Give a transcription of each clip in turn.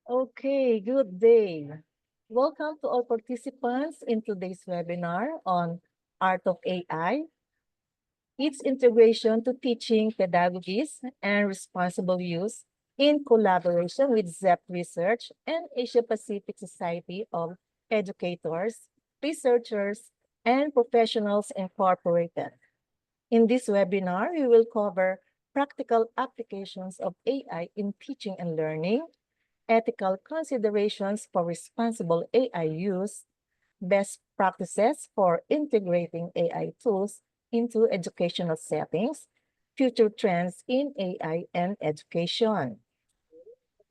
Okay, good day. Welcome to all participants in today's webinar on Art of AI, its integration to teaching pedagogies and responsible use in collaboration with ZEP Research and Asia Pacific Society of Educators, Researchers, and Professionals Incorporated. In this webinar, we will cover practical applications of AI in teaching and learning, ethical considerations for responsible AI use, best practices for integrating AI tools into educational settings, future trends in AI and education.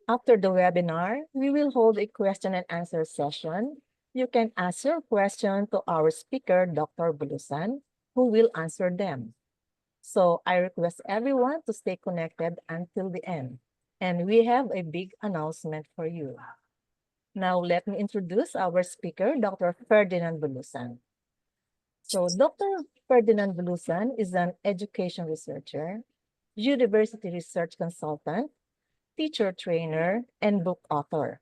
After the webinar, we will hold a question and answer session. You can ask your question to our speaker, Dr. Bulusan, who will answer them. So I request everyone to stay connected until the end. And we have a big announcement for you. Now let me introduce our speaker, Dr. Ferdinand Bulusan. So Dr. Ferdinand Bulusan is an education researcher, university research consultant, teacher trainer, and book author.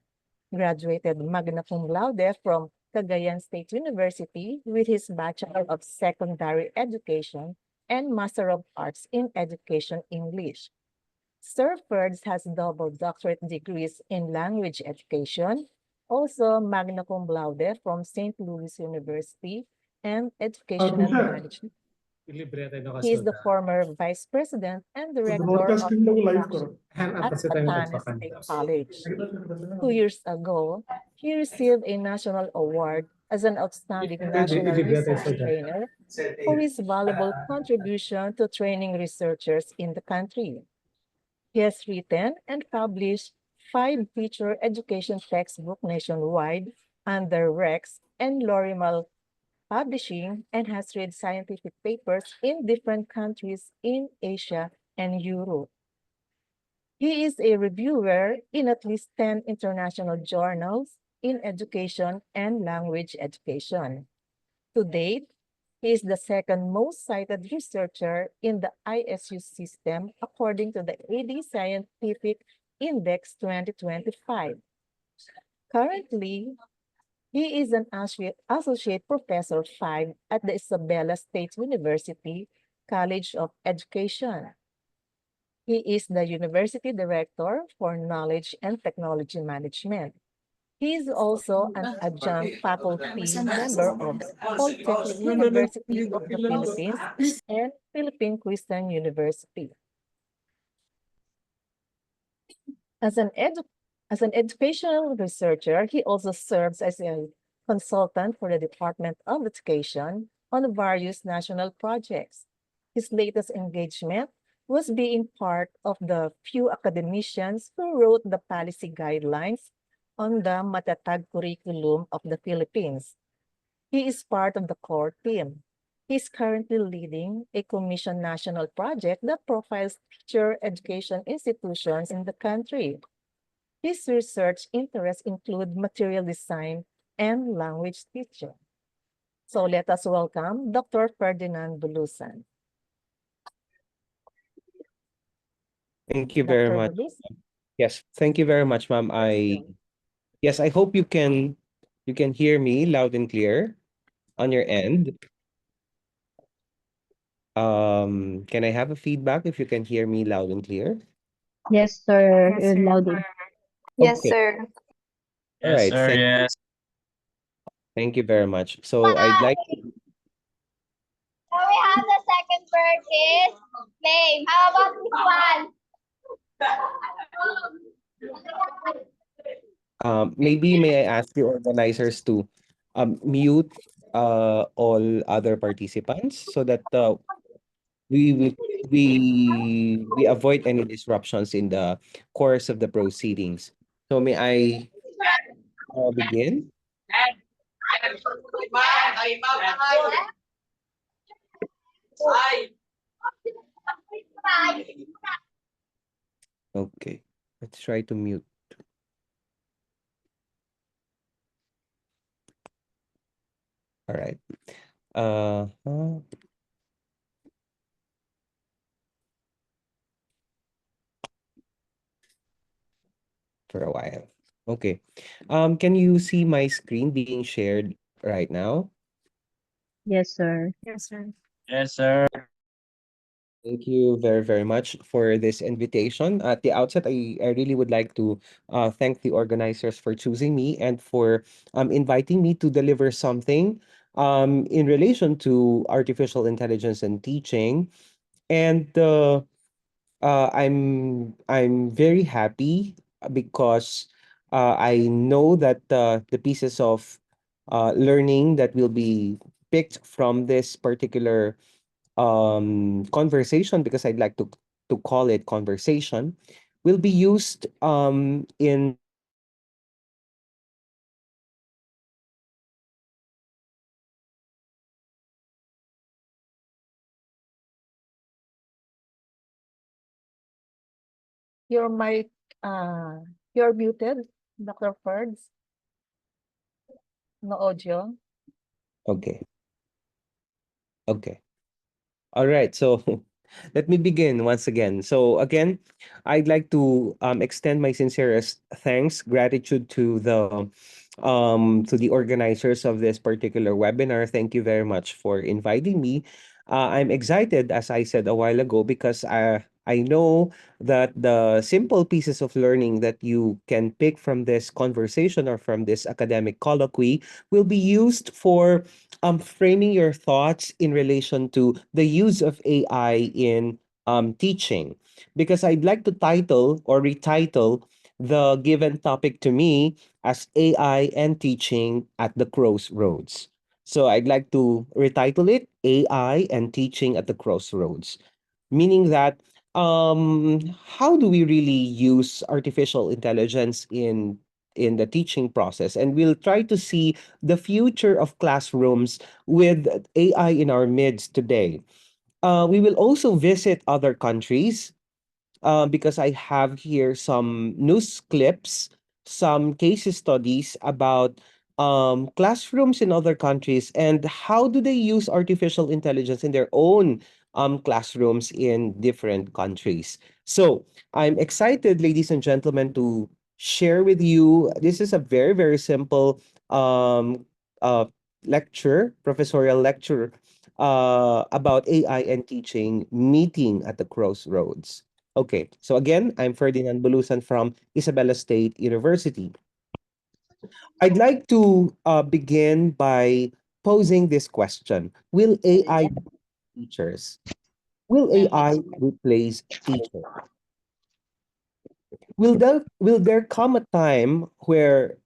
Graduated magna cum laude from Cagayan State University with his Bachelor of Secondary Education and Master of Arts in Education English. Sir Ferds has double doctorate degrees in language education, also magna cum laude from St. Louis University and educational management. He is the former vice president and director of instruction at Batanes State College. 2 years ago, he received a national award as an outstanding national research trainer for his valuable contribution to training researchers in the country. He has written and published 5 teacher education textbooks nationwide under REX and Lorimal Publishing and has read scientific papers in different countries in Asia and Europe. He is a reviewer in at least 10 international journals in education and language education. To date, he is the second most cited researcher in the ISU system according to the AD Scientific Index 2025. Currently, he is an associate professor 5 at the Isabela State University College of Education. He is the University Director for Knowledge and Technology Management. He is also an adjunct faculty member of Polytechnic University of the Philippines and Philippine Christian University. As an, as an educational researcher, he also serves as a consultant for the Department of Education on various national projects. His latest engagement was being part of the few academicians who wrote the policy guidelines on the Matatag curriculum of the Philippines. He is part of the core team. He is currently leading a commission national project that profiles teacher education institutions in the country. His research interests include material design and language teaching. So let us welcome Dr. Ferdinand Bulusan. Thank you very Dr. much. Bulusan. Yes, thank you very much, ma'am. Yes, I hope you can hear me loud and clear on your end. Can I have a feedback if you can hear me loud and clear? Yes, sir. Yes, You're sir. loud and Yes, Okay. sir. All Yes, right. sir. Yes. Thank you very much. So I'd like So we have the second word is blame. How about this one? maybe may I ask the organizers to mute all other participants so that we we we avoid any disruptions in the course of the proceedings. So may I begin? Okay, let's try to mute. All right. For a while. Okay. Can you see my screen being shared right now? yes, sir. Yes, sir. Yes, sir. Thank you very, very much for this invitation. At the outset, I really would like to thank the organizers for choosing me and for inviting me to deliver something in relation to artificial intelligence and teaching. And I'm very happy because I know that the pieces of learning that will be picked from this particular conversation, because I'd like to call it conversation, will be used in Your mic, you're muted, Dr. Ferds. No audio. okay. Okay. All right. So let me begin once again. So again, I'd like to extend my sincerest thanks, gratitude to the organizers of this particular webinar. Thank you very much for inviting me. I'm excited, as I said a while ago, because I know that the simple pieces of learning that you can pick from this conversation or from this academic colloquy will be used for framing your thoughts in relation to the use of AI in teaching. Because I'd like to title or retitle the given topic to me as AI and teaching at the crossroads. So I'd like to retitle it AI and teaching at the crossroads, meaning that how do we really use artificial intelligence in in the teaching process, and we'll try to see the future of classrooms with AI in our midst today. We will also visit other countries because I have here some news clips, some case studies about classrooms in other countries and how do they use artificial intelligence in their own classrooms in different countries. So I'm excited, ladies and gentlemen, to share with you. This is a very, very simple um, uh, lecture, professorial lecture about AI and teaching, meeting at the crossroads. Okay, so again, I'm Ferdinand Bulusan from Isabela State University. I'd like to begin by posing this question. Will AI teachers? Will AI replace teachers? Will there come a time where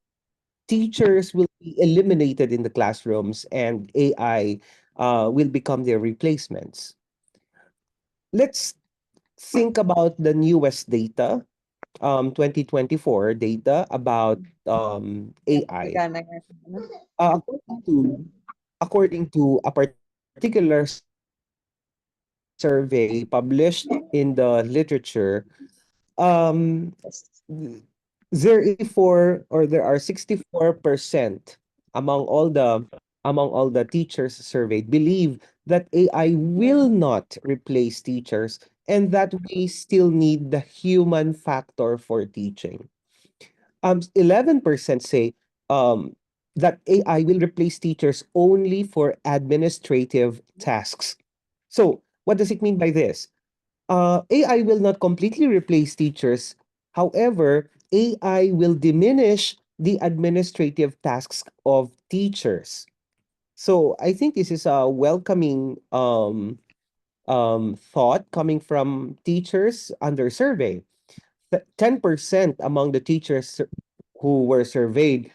teachers will be eliminated in the classrooms and AI will become their replacements? Let's think about the newest data 2024 data about AI. Uh, according to according to a particular survey published in the literature, um, there are 64% among all the teachers surveyed believe that AI will not replace teachers and that we still need the human factor for teaching. 11% say that AI will replace teachers only for administrative tasks. So, what does it mean by this? AI will not completely replace teachers. However, AI will diminish the administrative tasks of teachers. So, I think this is a welcoming thought coming from teachers under survey. 10% among the teachers who were surveyed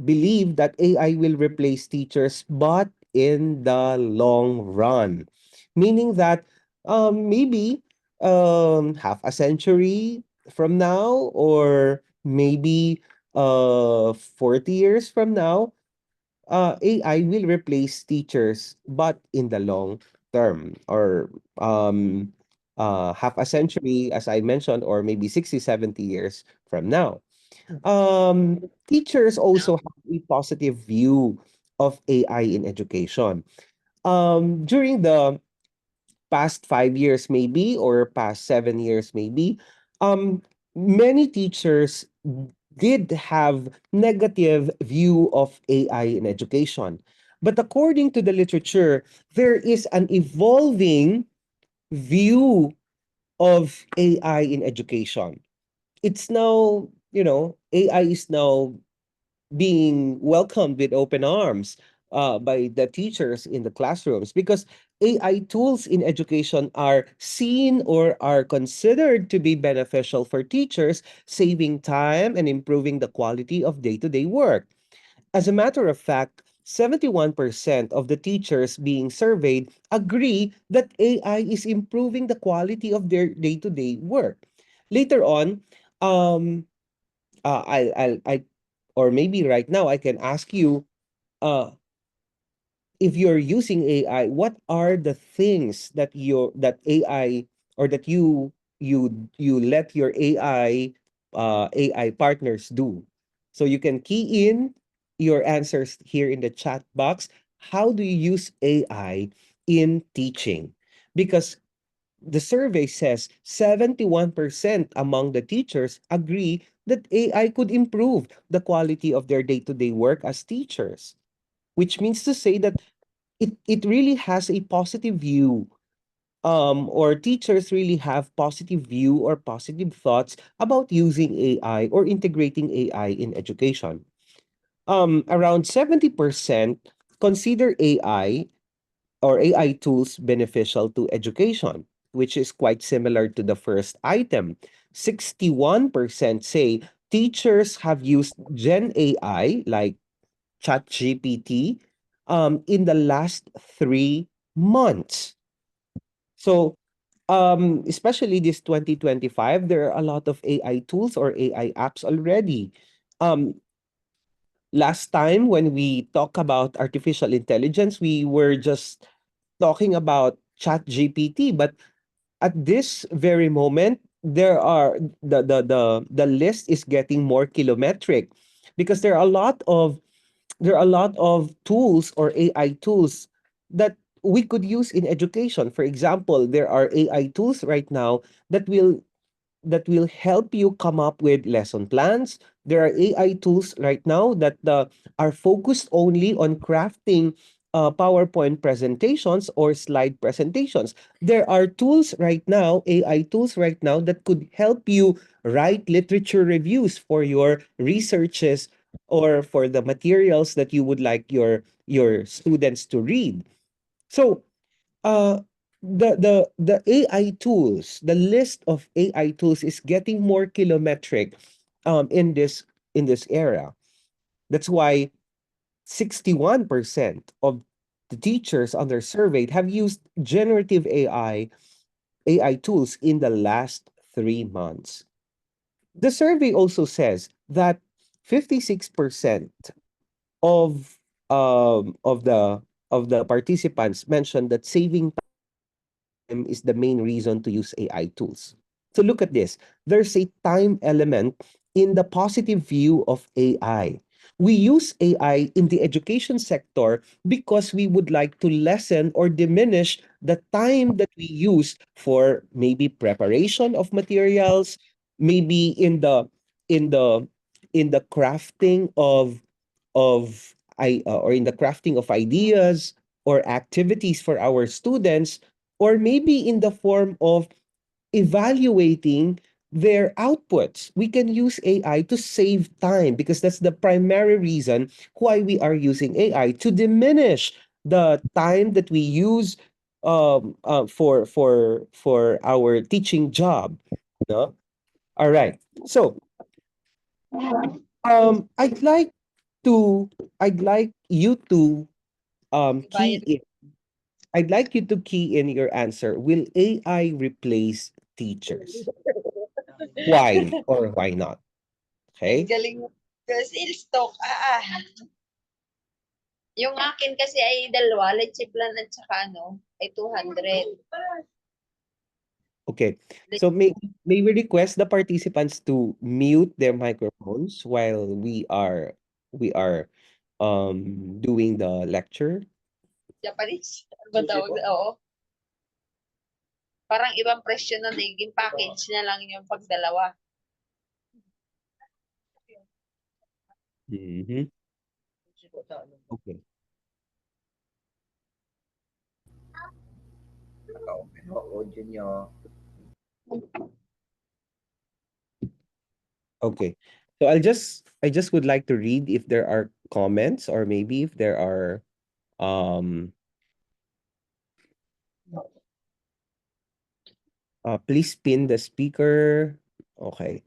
believe that AI will replace teachers, but in the long run. Meaning that maybe half a century from now, or maybe 40 years from now, AI will replace teachers, but in the long term, or half a century, as I mentioned, or maybe 60, 70 years from now. Teachers also have a positive view of AI in education. During the past 5 years, maybe, or past 7 years, maybe, um, many teachers did have negative view of AI in education. But according to the literature, there is an evolving view of AI in education. It's now, AI is now being welcomed with open arms by the teachers in the classrooms because AI tools in education are seen or are considered to be beneficial for teachers, saving time and improving the quality of day-to-day work. As a matter of fact, 71% of the teachers being surveyed agree that AI is improving the quality of their day-to-day work. Later on, um, I or maybe right now I can ask you, uh, if you're using AI, what are the things that AI, or that you let your AI partners do? So you can key in your answers here in the chat box. How do you use AI in teaching? Because the survey says 71% among the teachers agree that AI could improve the quality of their day-to-day work as teachers, which means to say that it really has a positive view, or teachers really have positive view or positive thoughts about using AI or integrating AI in education. Around 70% consider AI or AI tools beneficial to education, which is quite similar to the first item. 61% say teachers have used Gen AI like ChatGPT in the last 3 months. So, especially this 2025, there are a lot of AI tools or AI apps already. Um, last time when we talk about artificial intelligence, we were just talking about chat gpt, but at this very moment there are the list is getting more kilometric, because there are a lot of tools or AI tools that we could use in education. For example, there are AI tools right now that will help you come up with lesson plans. There are AI tools right now that are focused only on crafting PowerPoint presentations or slide presentations. There are tools right now, AI tools right now, that could help you write literature reviews for your researches or for the materials that you would like your students to read. So uh the AI tools, the list of AI tools is getting more kilometric in this era. That's why 61% of the teachers on their survey have used generative AI tools in the last 3 months. The survey also says that 56% of of the participants mentioned that saving time is the main reason to use AI tools. So look at this. There's a time element in the positive view of AI. We use AI in the education sector because we would like to lessen or diminish the time that we use for maybe preparation of materials, maybe in the in the crafting of or in the crafting of ideas or activities for our students, or maybe in the form of evaluating their outputs. We can use AI to save time, because that's the primary reason why we are using AI, to diminish the time that we use for our teaching job. No? All right. So I'd like to I'd like you to key in I'd like you to key in your answer. Will AI replace teachers? Why or why not? Ang Okay? galing mo. Kasi stock, Yung akin kasi ay dalawa, leche plan at saka ay 200. Okay. So may we request the participants to mute their microphones while we are doing the lecture? Japanese. Ano ba tawag? Oo. Parang ibang presyo na naging package na lang yung pagdalawa. Mm-hmm. Okay. Okay. So I just would like to read if there are comments, or maybe if there are um please pin the speaker. Okay.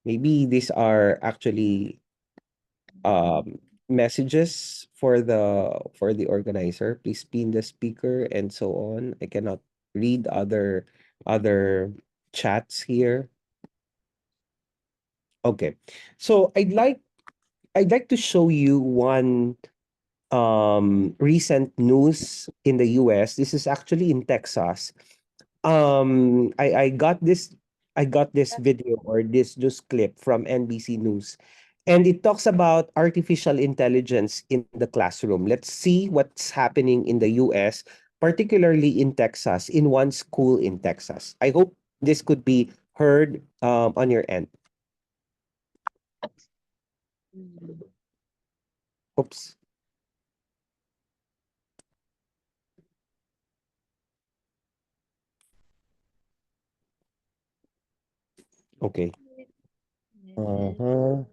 Maybe these are actually messages for the organizer. Please pin the speaker and so on. I cannot read other chats here. Okay. So I'd like to show you one recent news in the US. This is actually in Texas. I got this video, or this just clip from NBC News, and it talks about artificial intelligence in the classroom. Let's see what's happening in the US, particularly in Texas, in one school in Texas. I hope this could be heard on your end. Oops. Okay. Uh-huh.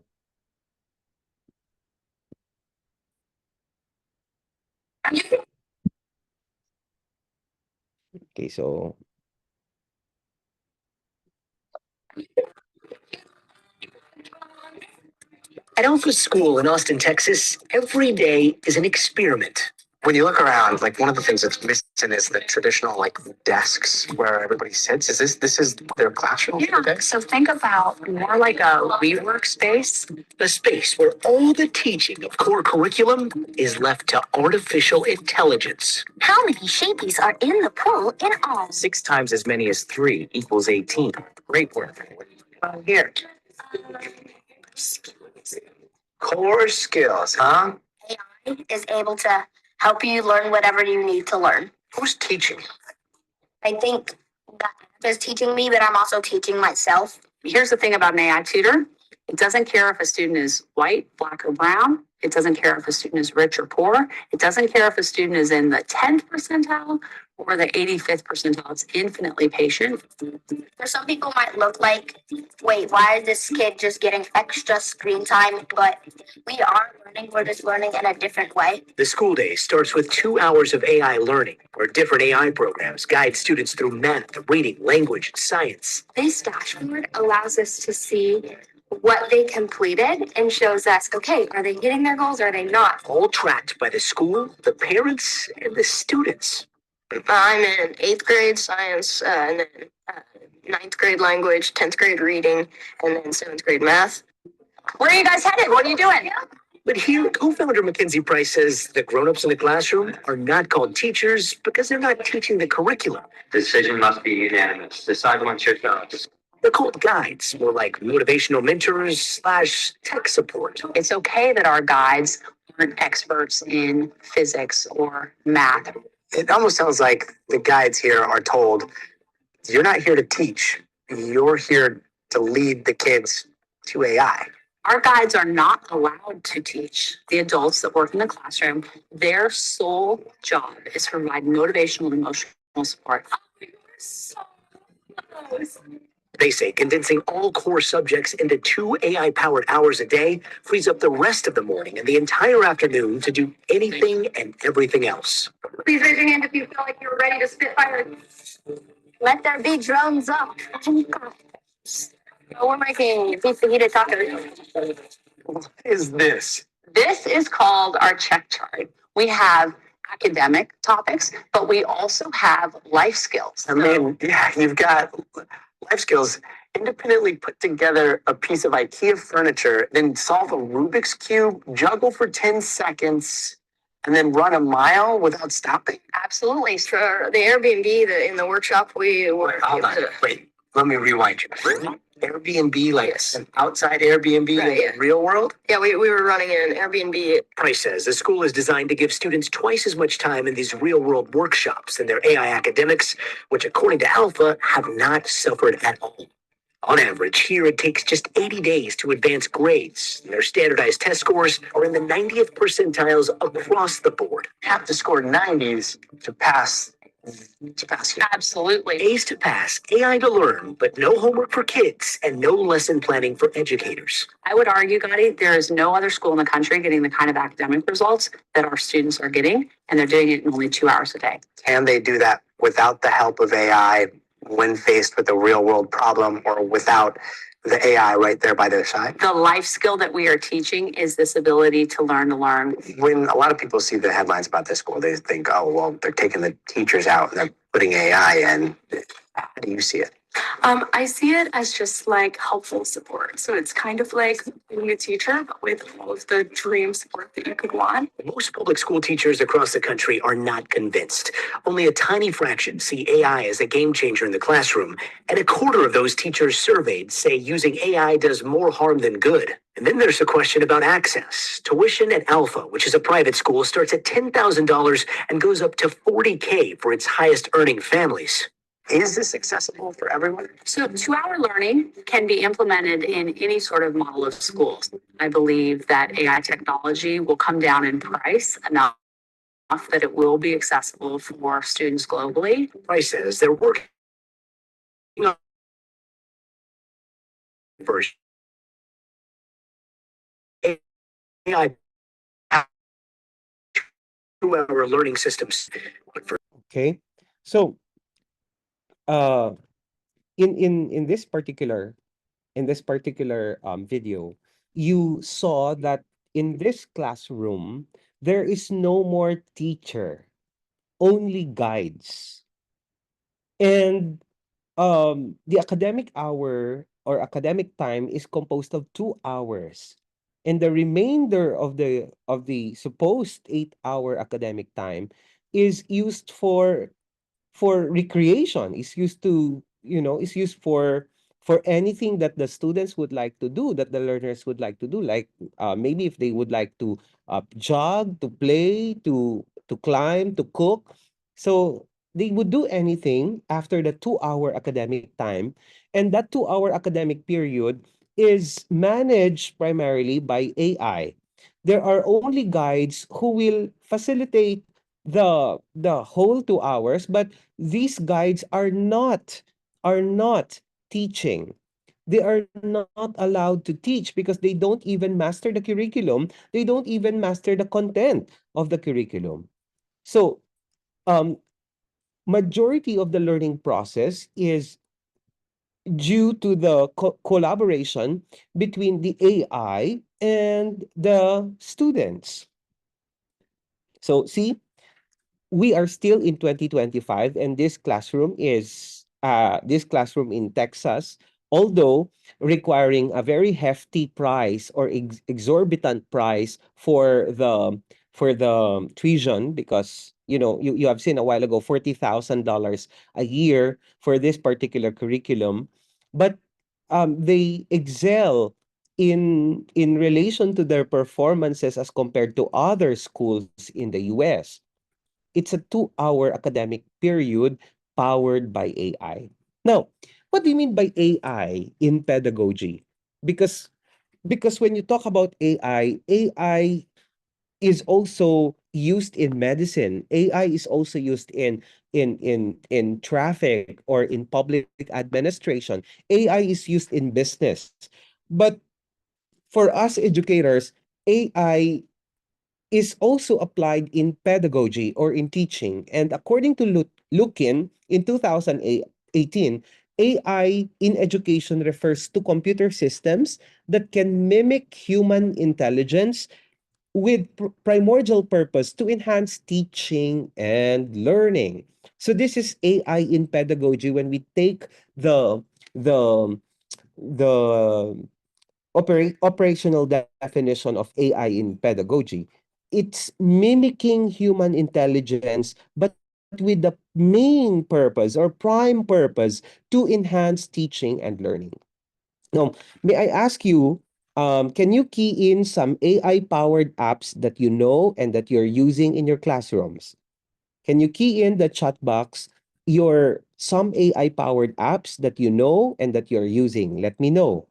Okay, so At Alpha School in Austin, Texas, every day is an experiment. When you look around, like one of the things that's missing is the traditional like desks where everybody sits. This is their classroom? Yeah, so think about more like a WeWork space. A space where all the teaching of core curriculum is left to artificial intelligence. How many sheepies are in the pool in all? 6 times as many as 3 equals 18. Great work. Here. Core skills, huh? AI is able to help you learn whatever you need to learn. Who's teaching? I think that is teaching me, but I'm also teaching myself. Here's the thing about an AI tutor. It doesn't care if a student is white, black, or brown. It doesn't care if a student is rich or poor. It doesn't care if a student is in the 10th percentile or the 85th percentile. It's infinitely patient. For some people might look like, wait, why is this kid just getting extra screen time? But we are learning, we're just learning in a different way. The school day starts with 2 hours of AI learning, where different AI programs guide students through math, reading, language, and science. This dashboard allows us to see what they completed and shows us, okay, are they hitting their goals or are they not? All tracked by the school, the parents, and the students. I'm in 8th grade science, and then 9th grade language, 10th grade reading, and then 7th grade math. Where are you guys headed? What are you doing? But here, co-founder Mackenzie Price says the grown-ups in the classroom are not called teachers because they're not teaching the curriculum. The decision must be unanimous. Decide amongst yourselves. They're called guides, more like motivational mentors / tech support. It's okay that our guides aren't experts in physics or math. It almost sounds like the guides here are told, you're not here to teach. You're here to lead the kids to AI. Our guides are not allowed to teach the adults that work in the classroom. Their sole job is to provide motivational and emotional support. They say condensing all core subjects into 2 AI-powered hours a day frees up the rest of the morning and the entire afternoon to do anything and everything else. Please raise your hand if you feel like you're ready to spit fire. Let there be drones up. Oh, we're making fajitas tacos. What is this? This is called our check chart. We have academic topics, but we also have life skills. I mean, yeah, you've got life skills. Independently put together a piece of IKEA furniture, then solve a Rubik's Cube, juggle for 10 seconds, and then run a mile without stopping? Absolutely. So For the Airbnb, in the workshop, we were Hold on, wait, let me rewind you. Airbnb, like Yes. an outside Airbnb Right, in the yeah. real world? Yeah, we were running an Airbnb. Price says the school is designed to give students twice as much time in these real-world workshops than their AI academics, which according to Alpha have not suffered at all. On average, here it takes just 80 days to advance grades. Their standardized test scores are in the 90th percentiles across the board. Have to score 90s to pass here. absolutely. A's to pass, AI to learn, but no homework for kids and no lesson planning for educators. I would argue, Gotti, there is no other school in the country getting the kind of academic results that our students are getting, and they're doing it in only 2 hours a day. Can they do that without the help of AI when faced with a real world problem, or without the AI right there by their side? The life skill that we are teaching is this ability to learn. When a lot of people see the headlines about this school, they think, oh, well, they're taking the teachers out and they're putting AI in. How do you see it? I see it as just like helpful support. So it's kind of like being a teacher, but with all of the dream support that you could want. Most public school teachers across the country are not convinced. Only a tiny fraction see AI as a game changer in the classroom, and a quarter of those teachers surveyed say using AI does more harm than good. And then there's the question about access. Tuition at Alpha, which is a private school, starts at $10,000 and goes up to $40K for its highest earning families. Is this accessible for everyone? So 2-hour learning can be implemented in any sort of model of schools. I believe that AI technology will come down in price enough that it will be accessible for students globally. Price says they're working on version AI 2-hour learning systems. Okay. So in this particular video, you saw that in this classroom there is no more teacher, only guides. And the academic hour or academic time is composed of 2 hours. And the remainder of the supposed 8 hour academic time is used for recreation. Is used to, is used for anything that the students would like to do, that the learners would like to do, like maybe if they would like to jog, to play, to climb, to cook. So they would do anything after the 2 hour academic time, and that 2 hour academic period is managed primarily by AI. There are only guides who will facilitate the whole 2 hours, but these guides are not teaching. They are not allowed to teach because they don't even master the curriculum. They don't even master the content of the curriculum. So, um, majority of the learning process is due to the collaboration between the AI and the students. So, see, we are still in 2025, and this classroom in Texas, although requiring a very hefty price or exorbitant price for the tuition, because you have seen a while ago $40,000 a year for this particular curriculum, but they excel in relation to their performances as compared to other schools in the US. It's a 2 hour academic period powered by AI. Now, what do you mean by AI in pedagogy? Because because when you talk about AI is also used in medicine. AI is also used in traffic or in public administration. AI is used in business. But for us educators, AI is also applied in pedagogy or in teaching. And according to Lukin in 2018, AI in education refers to computer systems that can mimic human intelligence with primordial purpose to enhance teaching and learning. So this is AI in pedagogy when we take the the operational definition of AI in pedagogy. It's mimicking human intelligence, but with the main purpose or prime purpose to enhance teaching and learning. Now, may I ask you, can you key in some AI-powered apps that you know and that you're using in your classrooms? Can you key in the chat box your some AI-powered apps that you know and that you're using? Let me know.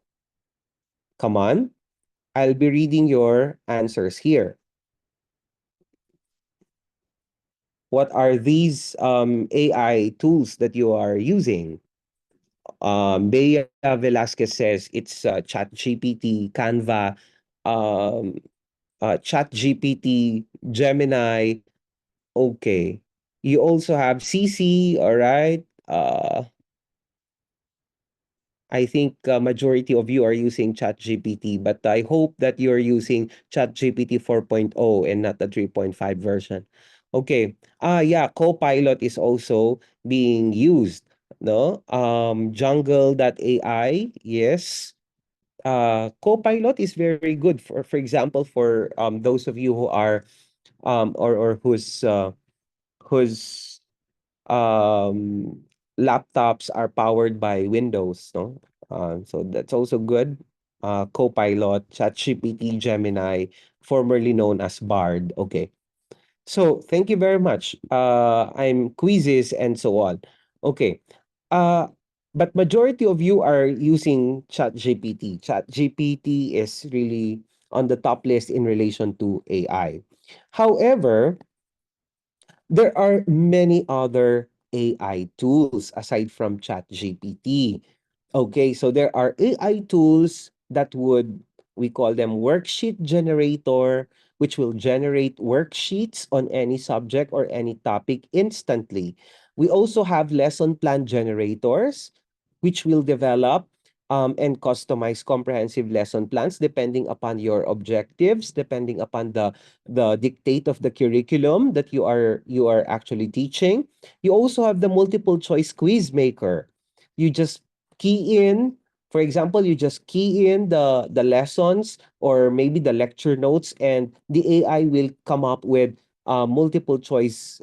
Come on. I'll be reading your answers here. What are these AI tools that you are using? Bea Velasquez says it's ChatGPT, Canva, um, ChatGPT, Gemini. Okay. You also have CC, all right? I think majority of you are using ChatGPT, but I hope that you're using ChatGPT 4.0 and not the 3.5 version. Okay. Yeah, Copilot is also being used, no? Jungle.ai, yes. Copilot is very good for example, for those of you who are or whose um laptops are powered by Windows, no? So that's also good. Copilot, ChatGPT, Gemini, formerly known as Bard. Okay. So thank you very much. I'm quizzes and so on. Okay. Uh, but majority of you are using ChatGPT. ChatGPT is really on the top list in relation to AI. However, there are many other AI tools aside from ChatGPT. Okay, so there are AI tools that we call them worksheet generator, which will generate worksheets on any subject or any topic instantly. We also have lesson plan generators, which will develop and customize comprehensive lesson plans depending upon your objectives, depending upon the dictate of the curriculum that you are actually teaching. You also have the multiple choice quiz maker. You just key in, for example, you just key in the lessons or maybe the lecture notes, and the AI will come up with multiple choice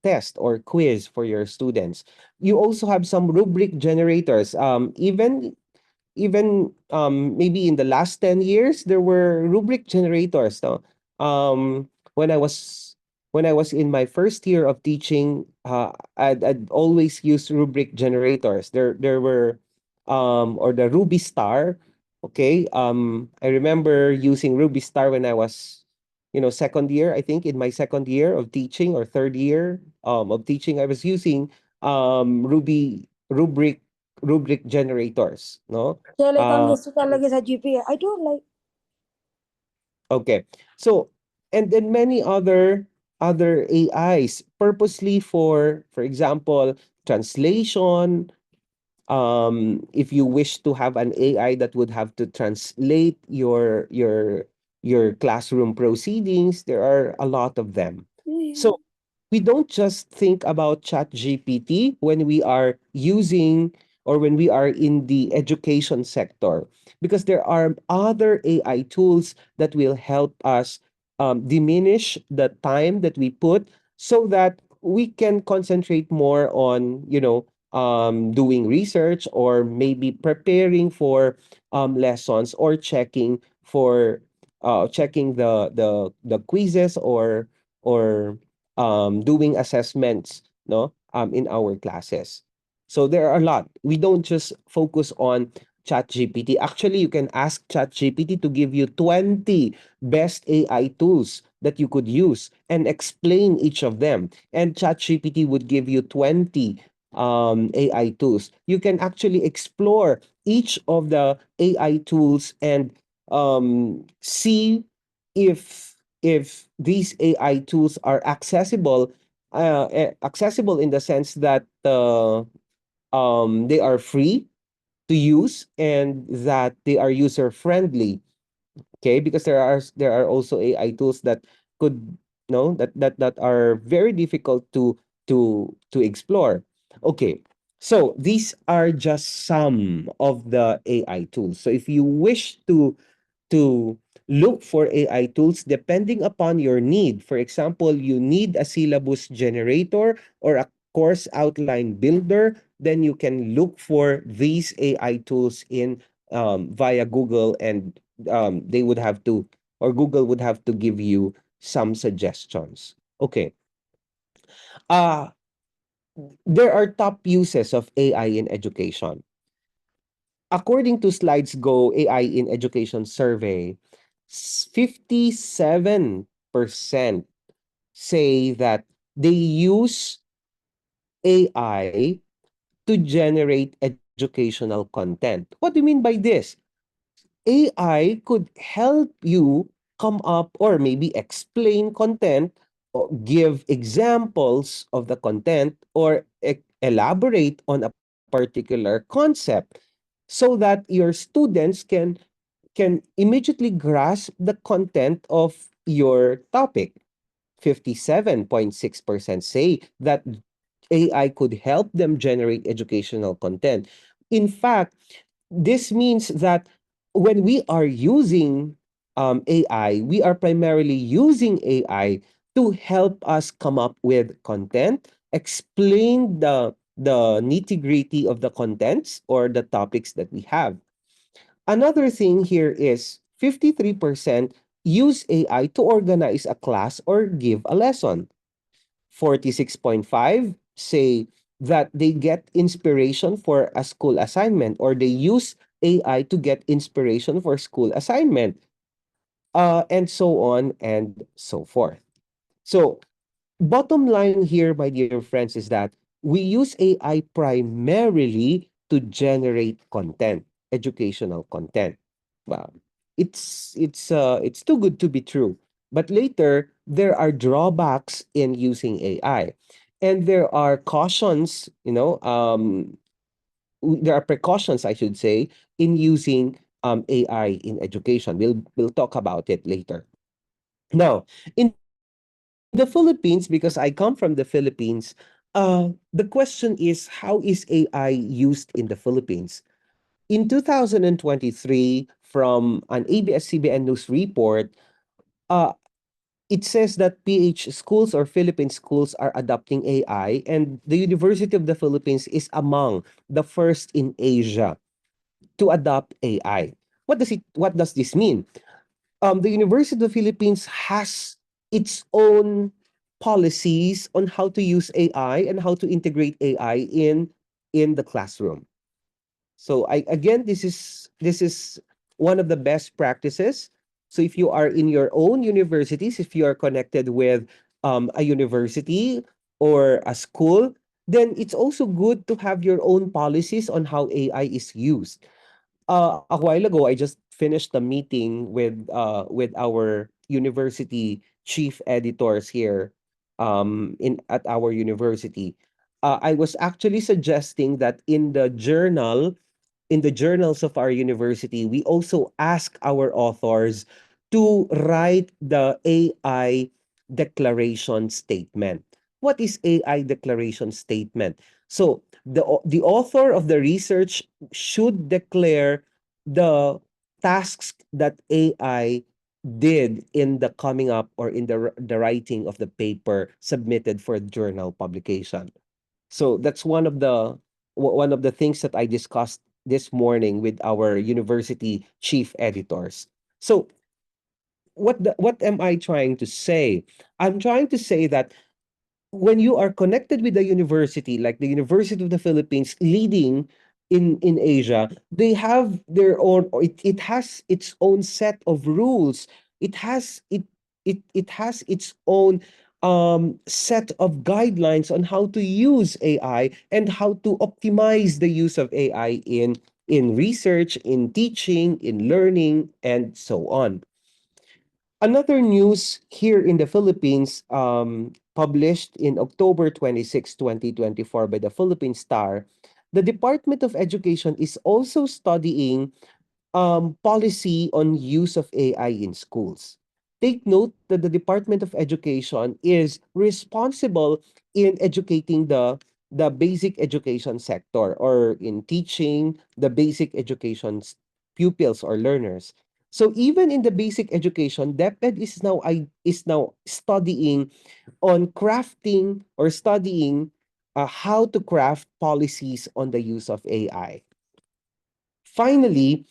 test or quiz for your students. You also have some rubric generators. Even maybe in the last 10 years there were rubric generators, no? When I was in my first year of teaching, I'd always use rubric generators. There were or the Ruby Star. Okay, I remember using Ruby Star when I was, second year. I think in my second year of teaching or third year of teaching, I was using rubric generators, no? Telegram Uh, gusto talaga sa GPA. I don't like. okay. So, and then many other AIs purposely for example, translation. If you wish to have an AI that would have to translate your classroom proceedings, there are a lot of them. So we don't just think about chat gpt when we are using or when we are in the education sector, because there are other AI tools that will help us diminish the time that we put, so that we can concentrate more on, doing research, or maybe preparing for lessons, or checking the quizzes, or doing assessments, no, in our classes. So there are a lot. We don't just focus on ChatGPT. Actually, you can ask ChatGPT to give you 20 best AI tools that you could use and explain each of them. And ChatGPT would give you 20 AI tools. You can actually explore each of the AI tools and see if these AI tools are accessible in the sense that they are free to use and that they are user friendly. Okay, because there are also AI tools that could, no, that are very difficult to explore. Okay, so these are just some of the AI tools. So if you wish to look for AI tools depending upon your need. For example, you need a syllabus generator or a course outline builder, then you can look for these AI tools in via Google, and they would have to, or Google would have to give you some suggestions. Okay. Uh there are top uses of AI in education. According to Slides Go AI in Education survey, 57% say that they use AI to generate educational content. What do you mean by this? AI could help you come up or maybe explain content, or give examples of the content, or elaborate on a particular concept, so that your students can immediately grasp the content of your topic. 57.6% say that AI could help them generate educational content. In fact, this means that when we are using AI, we are primarily using AI to help us come up with content, explain the nitty gritty of the contents or the topics that we have. Another thing here is 53% use AI to organize a class or give a lesson. 46.5 say that they get inspiration for a school assignment, or they use AI to get inspiration for school assignment, and so on and so forth. So, bottom line here, my dear friends, is that we use AI primarily to generate content, educational content. Well, it's too good to be true. But later, there are drawbacks in using AI, and there are cautions. there are precautions, I should say, in using AI in education. We'll talk about it later. Now, in the Philippines, because I come from the Philippines, the question is, how is AI used in the Philippines? In 2023, from an ABS-CBN News report, uh, it says that PH schools or Philippine schools are adopting AI, and the University of the Philippines is among the first in Asia to adopt AI. What does this mean? The University of the Philippines has its own policies on how to use AI and how to integrate AI in the classroom. So I again, this is one of the best practices. So if you are in your own universities, if you are connected with a university or a school, then it's also good to have your own policies on how AI is used. A while ago, I just finished the meeting with our university chief editors here in at our university. I was actually suggesting that in the journals of our university, we also ask our authors to write the AI declaration statement. What is AI declaration statement? So the author of the research should declare the tasks that AI did in the coming up or in the writing of the paper submitted for journal publication. So that's one of the things that I discussed this morning with our university chief editors. So what am I trying to say? I'm trying to say that when you are connected with a university like the University of the Philippines leading in Asia, they have their own, or it has its own set of rules. It has its own set of guidelines on how to use AI and how to optimize the use of AI in research, in teaching, in learning, and so on. Another news here in the Philippines, published in October 26, 2024 by the Philippine Star, the Department of Education is also studying policy on use of AI in schools. Take note that the Department of Education is responsible in educating the basic education sector or in teaching the basic education pupils or learners. So even in the basic education, DepEd is now studying on crafting or studying how to craft policies on the use of AI. Finally,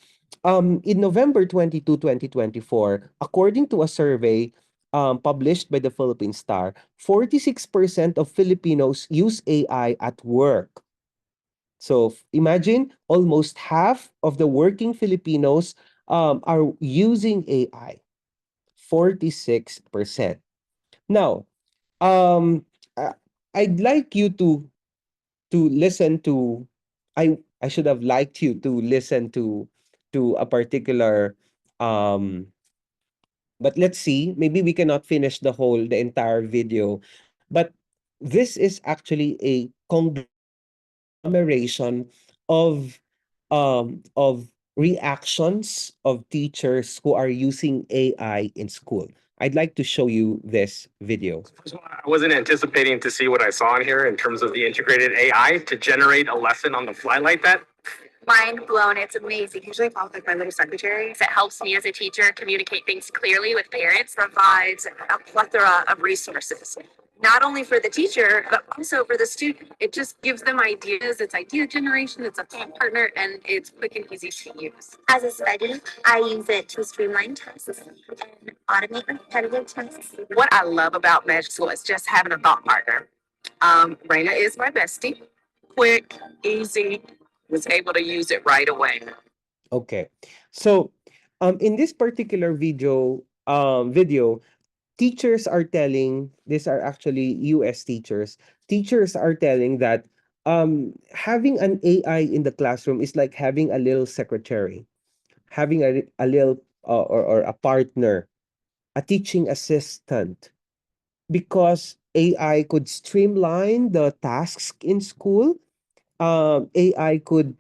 in November 22, 2024, according to a survey published by the Philippine Star, 46% of Filipinos use AI at work. So imagine almost half of the working Filipinos are using AI, 46%. Now, um, uh, I'd like you to listen to I should have liked you to listen to a particular but let's see, maybe we cannot finish the entire video, but this is actually a conglomeration of reactions of teachers who are using AI in school. I'd like to show you this video. I wasn't anticipating to see what I saw in here in terms of the integrated AI to generate a lesson on the fly like that. Mind blown. It's amazing. Usually I follow like my little secretary. It helps me as a teacher communicate things clearly with parents, provides a plethora of resources, not only for the teacher, but also for the student. It just gives them ideas. It's idea generation, it's a thought partner, and it's quick and easy to use. As a study, I use it to streamline tasks and automate repetitive tasks. What I love about med school is just having a thought partner. Raina is my bestie. Quick, easy, was able to use it right away. Okay. So, in this particular video, teachers are telling, these are actually US teachers. Teachers are telling that having an AI in the classroom is like having a little secretary, having a little or a partner, a teaching assistant, because AI could streamline the tasks in school AI could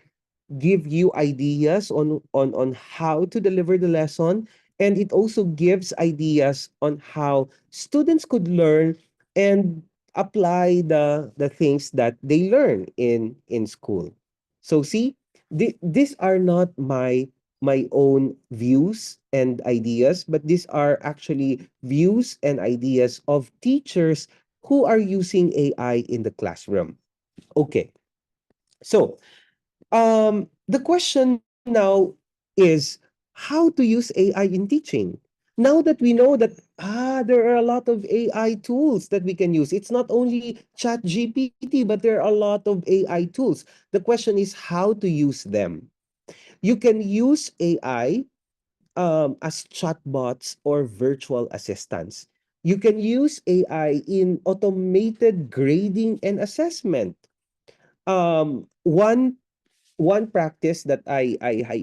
give you ideas on how to deliver the lesson, and it also gives ideas on how students could learn and apply the things that they learn in school. So see, these are not my own views and ideas, but these are actually views and ideas of teachers who are using AI in the classroom. Okay, so the question now is how to use AI in teaching. Now that we know that there are a lot of AI tools that we can use. It's not only Chat GPT, but there are a lot of AI tools. The question is how to use them. You can use AI as chatbots or virtual assistants. You can use AI in automated grading and assessment. One practice that I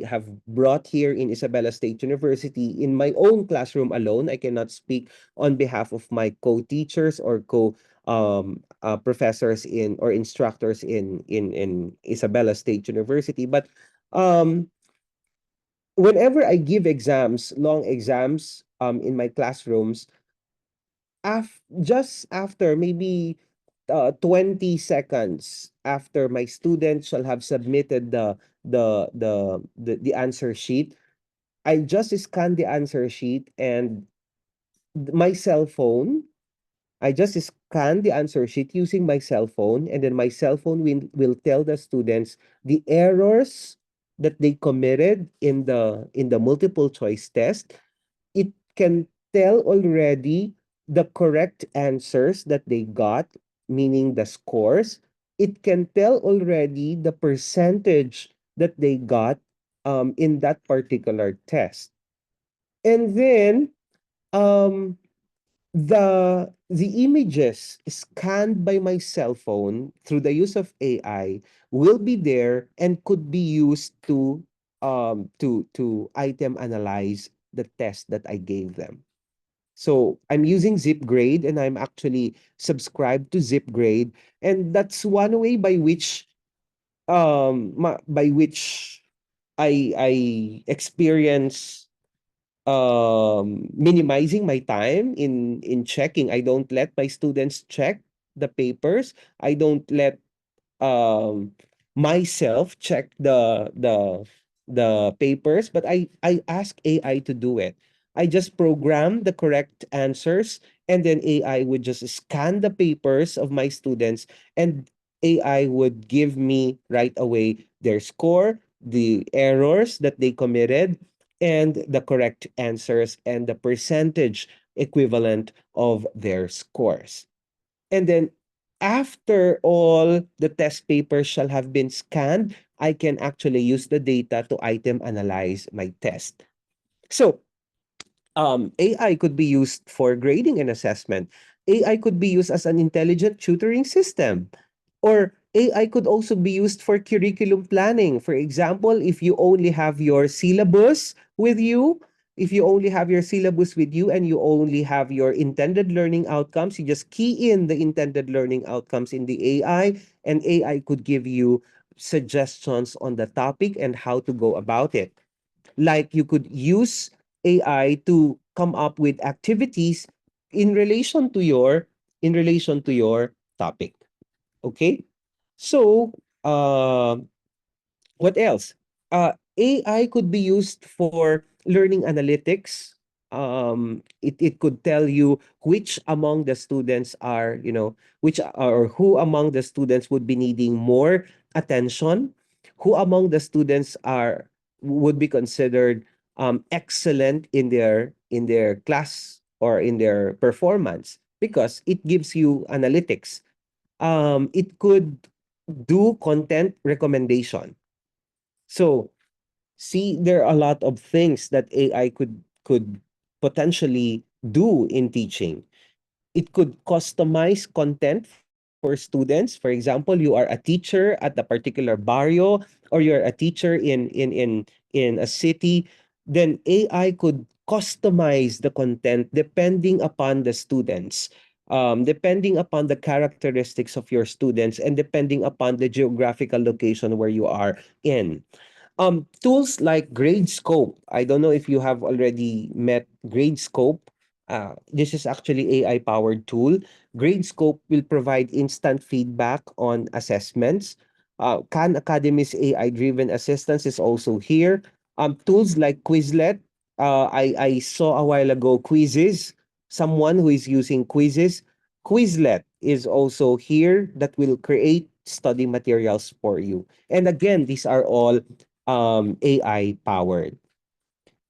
have brought here in Isabela State University in my own classroom alone. I cannot speak on behalf of my co-teachers or professors in or instructors in Isabela State University. But um, whenever I give exams, long exams, in my classrooms, just after maybe 20 seconds after my students shall have submitted the answer sheet, I just scan the answer sheet and my cell phone. I just scan the answer sheet using my cell phone, and then my cell phone will tell the students the errors that they committed in the multiple choice test. It can tell already the correct answers that they got, meaning the scores. It can tell already the percentage that they got in that particular test. And then um, the images scanned by my cell phone through the use of AI will be there and could be used to item analyze the test that I gave them. So I'm using ZipGrade and I'm actually subscribed to ZipGrade, and that's one way by which I experience minimizing my time in checking. I don't let my students check the papers. I don't let um myself check the papers, but I ask AI to do it. I just program the correct answers, and then AI would just scan the papers of my students, and AI would give me right away their score, the errors that they committed, and the correct answers and the percentage equivalent of their scores. And then after all the test papers shall have been scanned, I can actually use the data to item analyze my test. So AI could be used for grading and assessment. AI could be used as an intelligent tutoring system. Or AI could also be used for curriculum planning. For example, if you only have your syllabus with you, if you only have your syllabus with you and you only have your intended learning outcomes, you just key in the intended learning outcomes in the AI, and AI could give you suggestions on the topic and how to go about it. Like you could use AI to come up with activities in relation to your topic. Okay? So, what else? AI could be used for learning analytics. It could tell you which among the students are, which or who among the students would be needing more attention, who among the students would be considered excellent in their class or in their performance, because it gives you analytics. It could do content recommendation. So, see, there are a lot of things that AI could potentially do in teaching. It could customize content for students. For example, you are a teacher at a particular barrio, or you're a teacher in a city, then AI could customize the content depending upon the students. depending upon the characteristics of your students and depending upon the geographical location where you are in. Tools like Gradescope. I don't know if you have already met Gradescope. This is actually AI powered tool. Gradescope will provide instant feedback on assessments. Khan Academy's AI driven assistance is also here. Tools like Quizlet. I saw a while ago quizzes. Someone who is using quizzes. Quizlet is also here that will create study materials for you. And again, these are all AI powered.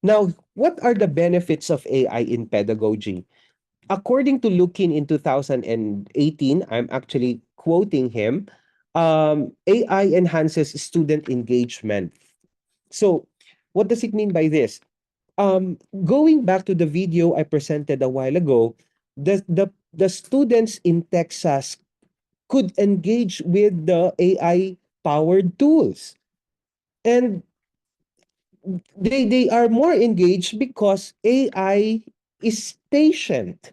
Now, what are the benefits of AI in pedagogy? According to Lukin in 2018, I'm actually quoting him, AI enhances student engagement. So, what does it mean by this? Going back to the video I presented a while ago, the students in Texas could engage with the AI powered tools. And they are more engaged because AI is patient.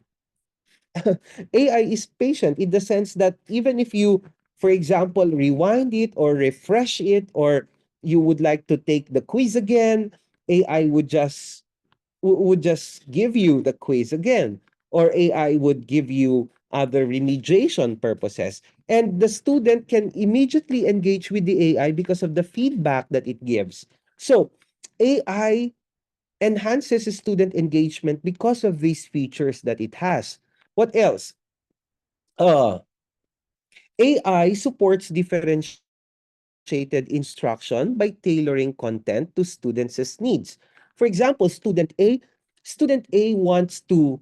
AI is patient in the sense that even if you, for example, rewind it or refresh it, or you would like to take the quiz again, AI would just give you the quiz again, or AI would give you other remediation purposes. And the student can immediately engage with the AI because of the feedback that it gives. So AI enhances student engagement because of these features that it has. What else? Uh, AI supports differentiated instruction by tailoring content to students' needs. For example, student A wants to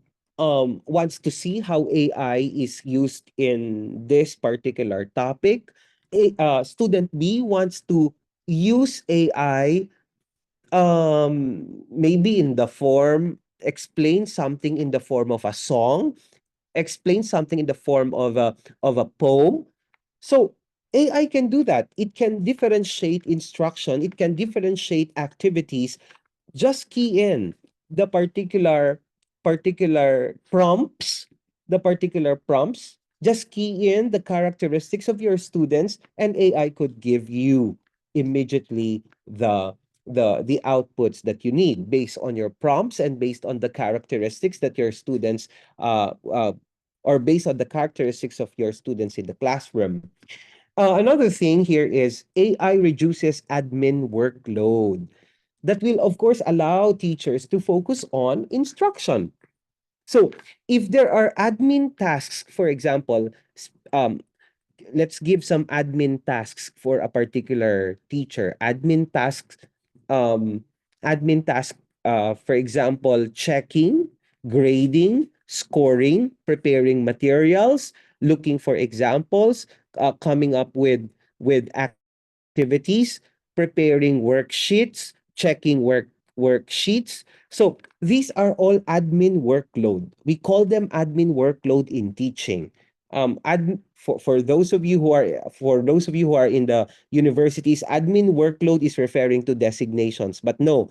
see how AI is used in this particular topic. Student B wants to use AI maybe in the form explain something in the form of a song, explain something in the form of a poem. So AI can do that. It can differentiate instruction, it can differentiate activities. Just key in the particular prompts, just key in the characteristics of your students, and AI could give you immediately the outputs that you need based on your prompts and based on the characteristics that your students uh, uh or based on the characteristics of your students in the classroom. Another thing here is AI reduces admin workload. That will, of course, allow teachers to focus on instruction. So, if there are admin tasks, for example, let's give some admin tasks for a particular teacher. Um, admin task, for example, checking, grading, scoring, preparing materials, looking for examples, coming up with activities, preparing worksheets, checking worksheets. So these are all admin workload. We call them admin workload in teaching. For those of you who are in the universities, admin workload is referring to designations, but no,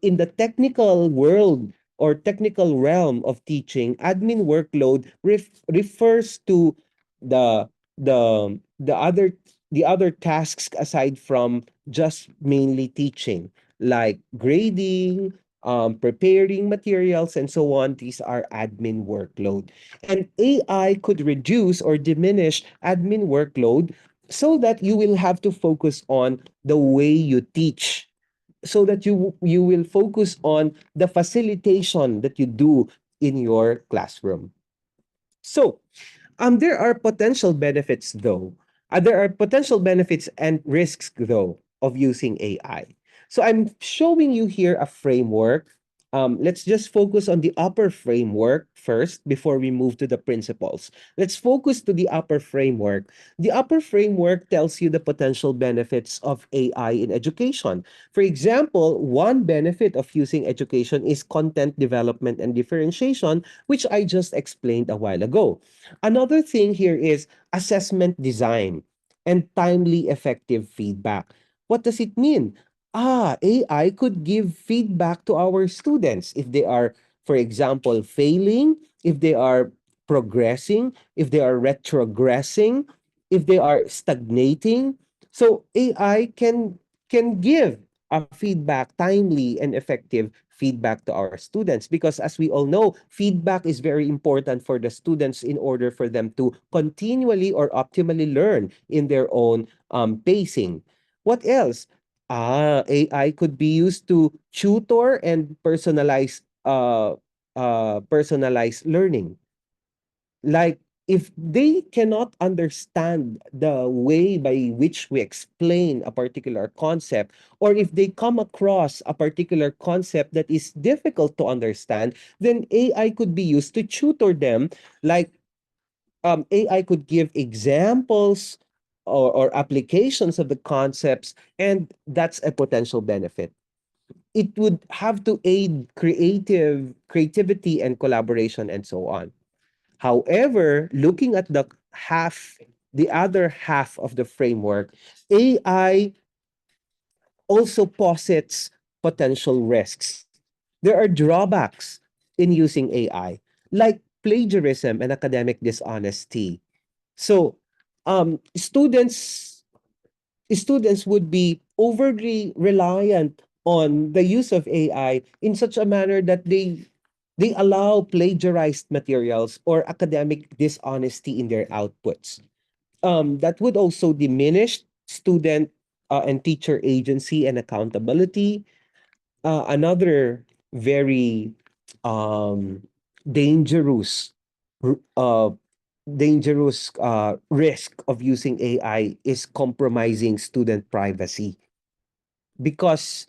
in the technical world or technical realm of teaching, admin workload refers to the the other tasks aside from just mainly teaching, like grading, preparing materials, and so on. These are admin workload. And AI could reduce or diminish admin workload so that you will have to focus on the way you teach, so that you will focus on the facilitation that you do in your classroom. So, there are potential benefits though. There are potential benefits and risks though of using AI. So I'm showing you here a framework. Let's just focus on the upper framework first before we move to the principles. Let's focus to the upper framework. The upper framework tells you the potential benefits of AI in education. For example, one benefit of using education is content development and differentiation, which I just explained a while ago. Another thing here is assessment design and timely effective feedback. What does it mean? AI could give feedback to our students if they are, for example, failing, if they are progressing, if they are retrogressing, if they are stagnating. So AI can give a feedback, timely and effective feedback to our students, because as we all know, feedback is very important for the students in order for them to continually or optimally learn in their own pacing. What else? AI could be used to tutor and personalize learning. Like, if they cannot understand the way by which we explain a particular concept, or if they come across a particular concept that is difficult to understand, then AI could be used to tutor them. Like, AI could give examples or applications of the concepts, and that's a potential benefit. It would have to aid creativity and collaboration and so on. However, looking at the other half of the framework, AI also posits potential risks. There are drawbacks in using AI, like plagiarism and academic dishonesty. So, students would be overly reliant on the use of AI in such a manner that they allow plagiarized materials or academic dishonesty in their outputs. That would also diminish student and teacher agency and accountability. Another very um, dangerous r- uh, risk of using AI is compromising student privacy, because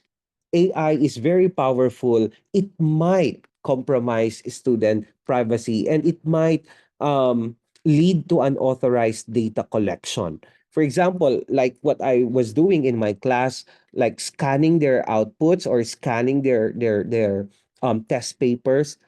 AI is very powerful. It might compromise student privacy, and it might um, lead to unauthorized data collection. For example, like what I was doing in my class, like scanning their outputs or scanning their test papers,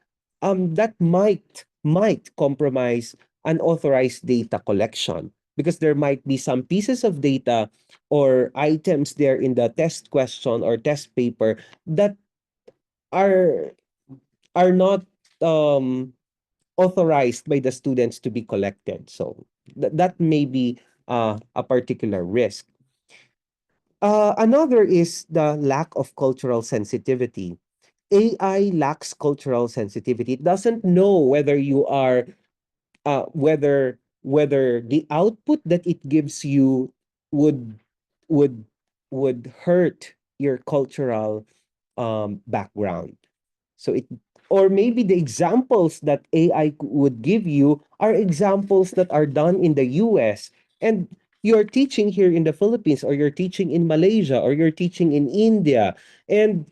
that might compromise unauthorized data collection, because there might be some pieces of data or items there in the test question or test paper that are not um authorized by the students to be collected. So that may be a particular risk. Another is the lack of cultural sensitivity. AI lacks cultural sensitivity. It doesn't know whether you are whether the output that it gives you would would would hurt your cultural background. So it, or maybe the examples that AI would give you are examples that are done in the US, and you're teaching here in the Philippines, or you're teaching in Malaysia, or you're teaching in India, and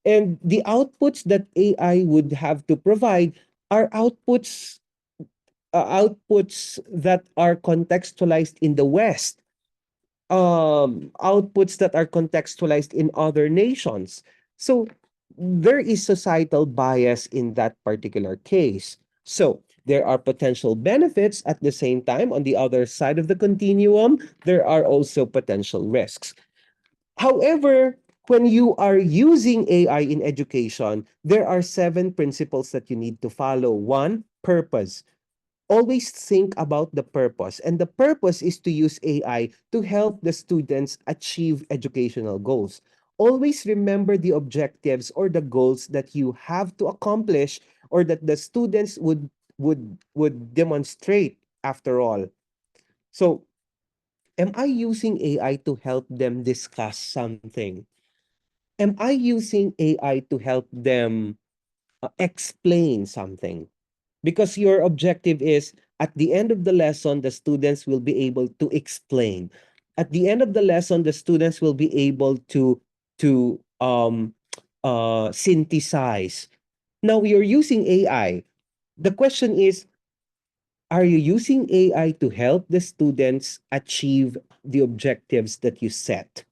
the outputs that AI would have to provide are outputs that are contextualized in the West, outputs that are contextualized in other nations. So there is societal bias in that particular case. So there are potential benefits. At the same time, on the other side of the continuum, there are also potential risks. However, when you are using AI in education, there are 7 principles that you need to follow. One, purpose. Always think about the purpose, and the purpose is to use AI to help the students achieve educational goals. Always remember the objectives or the goals that you have to accomplish, or that the students would demonstrate after all. So, am I using AI to help them discuss something? Am I using AI to help them explain something? Because your objective is, at the end of the lesson, the students will be able to explain. At the end of the lesson, the students will be able to synthesize. Now you're using AI. The question is, are you using AI to help the students achieve the objectives that you set?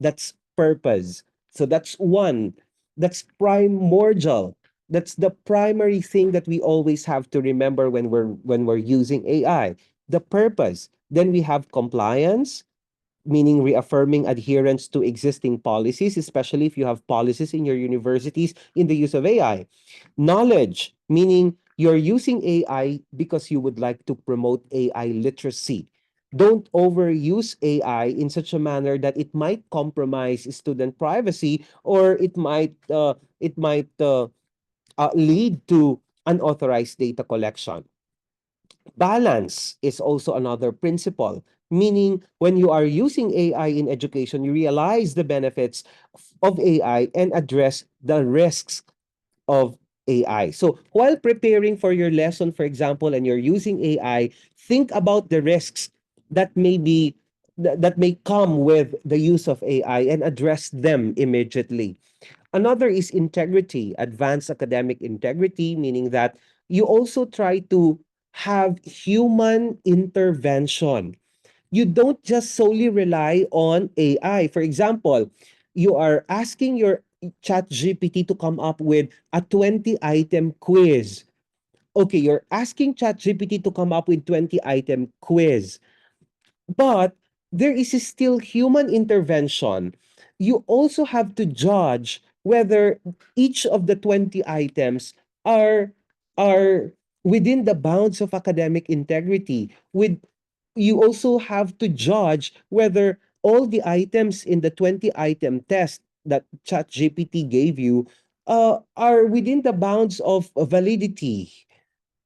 That's purpose. So that's one. That's primordial. That's the primary thing that we always have to remember when we're using AI. The purpose. Then we have compliance, meaning reaffirming adherence to existing policies, especially if you have policies in your universities in the use of AI. Knowledge, meaning You're using AI because you would like to promote AI literacy. Don't overuse AI in such a manner that it might compromise student privacy, or it might lead to unauthorized data collection. Balance is also another principle, meaning when you are using AI in education, you realize the benefits of AI and address the risks of AI. So while preparing for your lesson, for example, and you're using AI, think about the risks that that may come with the use of AI and address them immediately. Another is integrity, advanced academic integrity, meaning that you also try to have human intervention. You don't just solely rely on AI. For example, you are asking your chat GPT to come up with a 20-item quiz. Okay, you're asking chat GPT to come up with 20-item quiz. But there is still human intervention. You also have to judge whether each of the 20 items are are within the bounds of academic integrity. With You also have to judge whether all the items in the 20-item test that ChatGPT gave you are within the bounds of validity.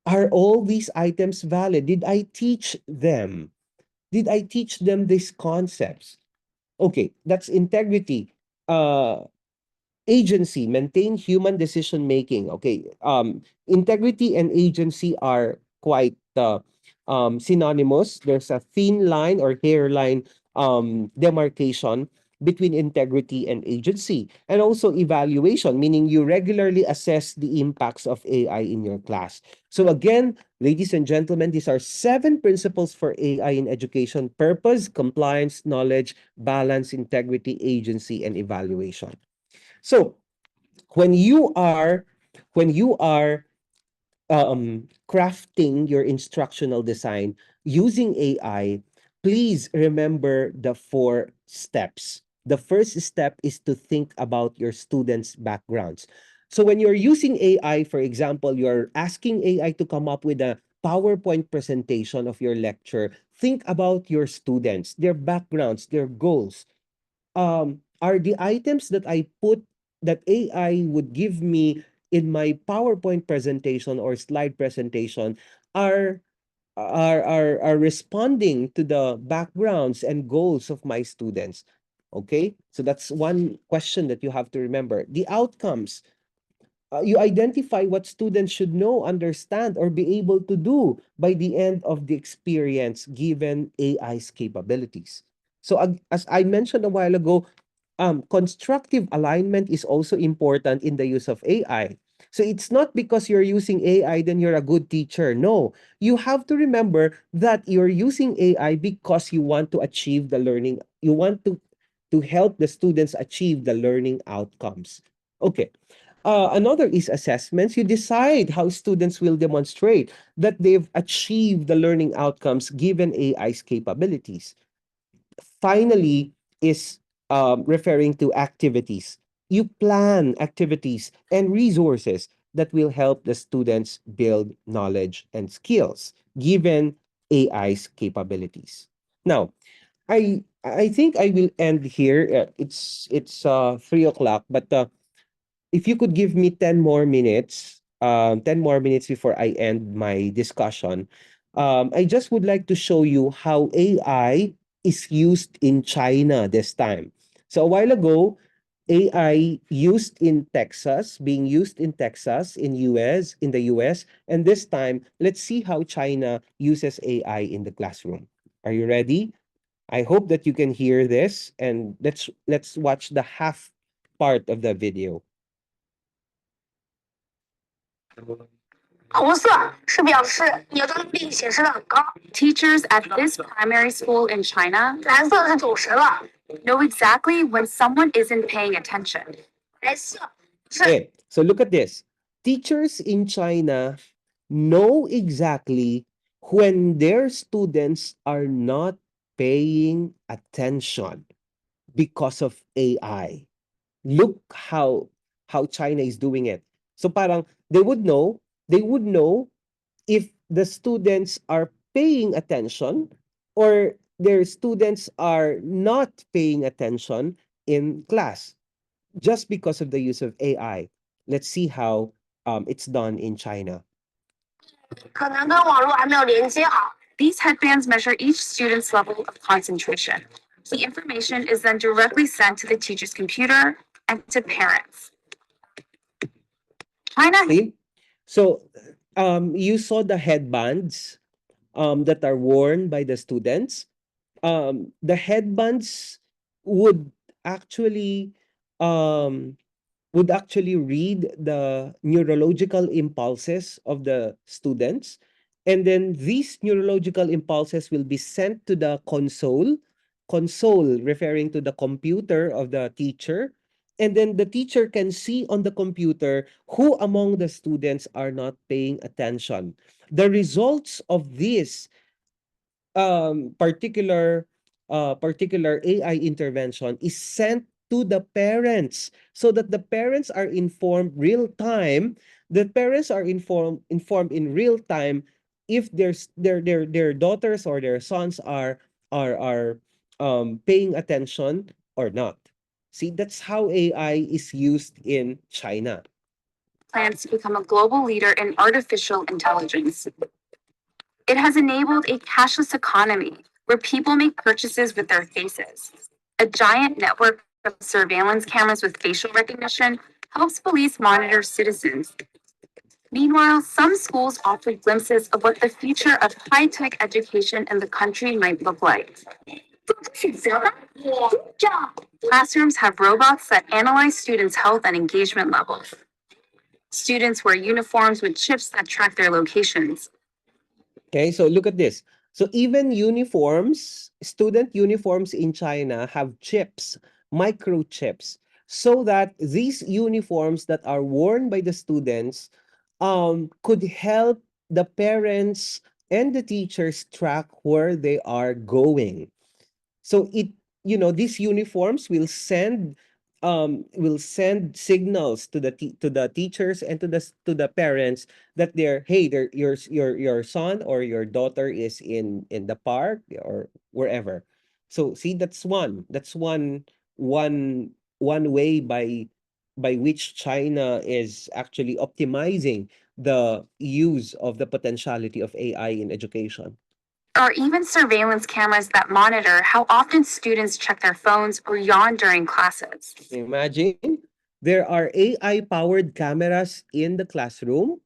Are all these items valid? Did I teach them? Did I teach them these concepts? Okay, that's integrity. Agency, maintain human decision making. Okay, integrity and agency are quite synonymous. There's a thin line or hairline demarcation between integrity and agency, and also evaluation, meaning you regularly assess the impacts of AI in your class. So again, ladies and gentlemen, these are 7 principles for AI in education: purpose, compliance, knowledge, balance, integrity, agency, and evaluation. So when you are when you are crafting your instructional design using AI, please remember the 4 steps. The first step is to think about your students' backgrounds. So when you're using AI, for example, you're asking AI to come up with a PowerPoint presentation of your lecture, think about your students, their backgrounds, their goals. Are the items that I put that AI would give me in my PowerPoint presentation or slide presentation are are responding to the backgrounds and goals of my students. Okay, so that's one question that you have to remember. The outcomes, you identify what students should know, understand, or be able to do by the end of the experience given AI's capabilities. So as I mentioned a while ago, constructive alignment is also important in the use of AI. So it's not because you're using AI then you're a good teacher. No, you have to remember that you're using AI because you want to achieve the learning. You want to help the students achieve the learning outcomes. Okay. Another is assessments. You decide how students will demonstrate that they've achieved the learning outcomes given AI's capabilities. Finally, is referring to activities. You plan activities and resources that will help the students build knowledge and skills given AI's capabilities. Now, I think I will end here. It's 3 o'clock, but if you could give me 10 more minutes, 10 more minutes before I end my discussion, I just would like to show you how AI is used in China this time. So a while ago, AI being used in Texas, in the US, and this time, let's see how China uses AI in the classroom. Are you ready? I hope that you can hear this, and let's watch the half part of the video. 红色是表示你的能力显示的很高。Teachers at this primary school in China 蓝色是主食了。know exactly when someone isn't paying attention. 白色是 Okay, so look at this. Teachers in China know exactly when their students are not paying attention because of AI. Look how China is doing it. So parang they would know they would know if the students are paying attention or their students are not paying attention in class just because of the use of AI. Let's see how it's done in China. These headbands measure each student's level of concentration. The information is then directly sent to the teacher's computer and to parents. China. See? So you saw the headbands that are worn by the students. The headbands would actually um, read the neurological impulses of the students, and then these neurological impulses will be sent to the console referring to the computer of the teacher, and then the teacher can see on the computer who among the students are not paying attention. The results of this particular AI intervention is sent to the parents so that the parents are informed real time. The parents are informed in real time if their daughters or their sons are paying attention or not. See, that's how AI is used in China. Plans to become a global leader in artificial intelligence. It has enabled a cashless economy where people make purchases with their faces. A giant network of surveillance cameras with facial recognition helps police monitor citizens. Meanwhile, some schools offer glimpses of what the future of high-tech education in the country might look like. Classrooms have robots that analyze students' health and engagement levels. Students wear uniforms with chips that track their locations. Okay, so look at this. So even uniforms, student uniforms in China have chips, microchips, so that these uniforms that are worn by the students could help the parents and the teachers track where they are going. So these uniforms will send signals to the teachers and to the parents that your son or your daughter is in the park or wherever. So see, that's one way by which China is actually optimizing the use of the potentiality of AI in education. Or even surveillance cameras that monitor how often students check their phones or yawn during classes. Imagine there are AI powered cameras in the classroom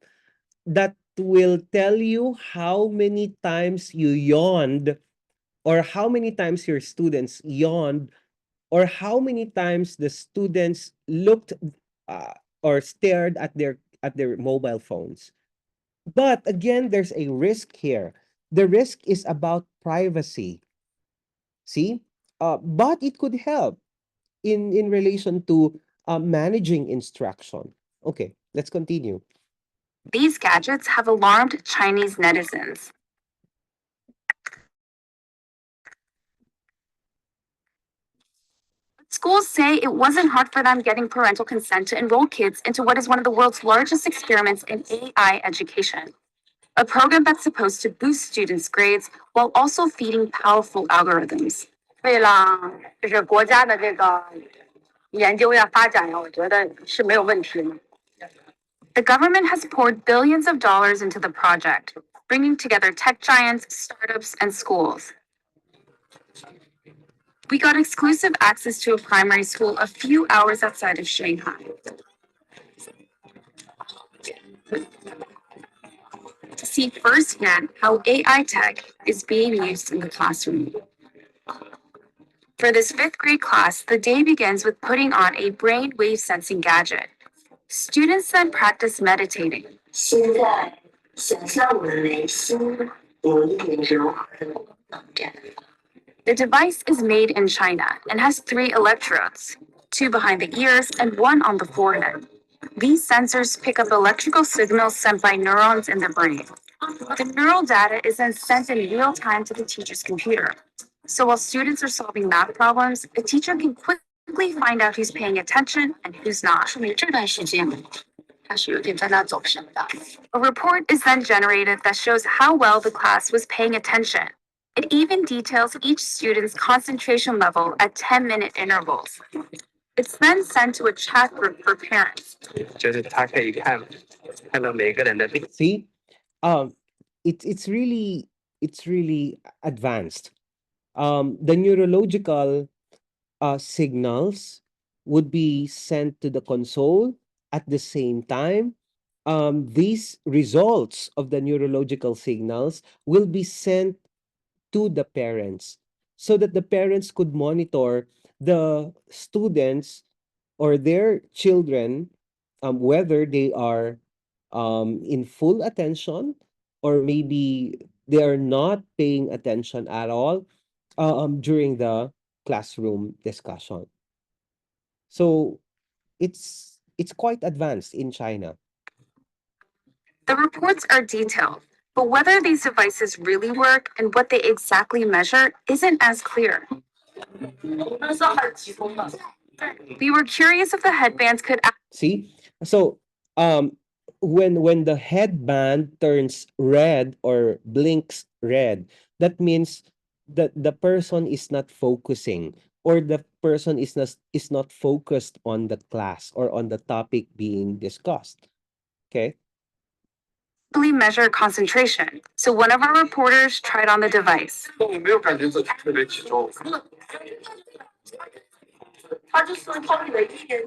that will tell you how many times you yawned, or how many times your students yawned, or how many times the students looked uh, or stared at their mobile phones. But again, there's a risk here. The risk is about privacy. See, but it could help in relation to managing instruction. Okay, let's continue. These gadgets have alarmed Chinese netizens. Schools say it wasn't hard for them getting parental consent to enroll kids into what is one of the world's largest experiments in AI education, a program that's supposed to boost students' grades while also feeding powerful algorithms. 为了就是国家的这个研究呀、发展呀，我觉得是没有问题的。The government has poured billions of dollars into the project, bringing together tech giants, startups, and schools. We got exclusive access to a primary school a few hours outside of Shanghai. To see firsthand how AI tech is being used in the classroom. For this fifth grade class, the day begins with putting on a brainwave sensing gadget. Students then practice meditating. The device is made in China and has 3 electrodes, 2 behind the ears and 1 on the forehead. These sensors pick up electrical signals sent by neurons in the brain. The neural data is then sent in real time to the teacher's computer. So while students are solving math problems, the teacher can quickly find out who's paying attention and who's not. 它是有点在那走神的。A report is then generated that shows how well the class was paying attention. It even details each student's concentration level at 10-minute intervals. It's then sent to a chat group for parents. 就是他可以看到每个人的 See, um, it's really advanced. The neurological signals would be sent to the console at the same time. These results of the neurological signals will be sent to the parents so that the parents could monitor the students or their children, whether they are in full attention or maybe they are not paying attention at all during the classroom discussion. So it's quite advanced in China. The reports are detailed, but whether these devices really work and what they exactly measure isn't as clear. We were curious if the headbands could See? So when the headband turns red or blinks red, that means that the person is not focusing or the person is not focused on the class or on the topic being discussed. Okay? measure concentration, so one of our reporters tried on the device. 我没有感觉这特别集中。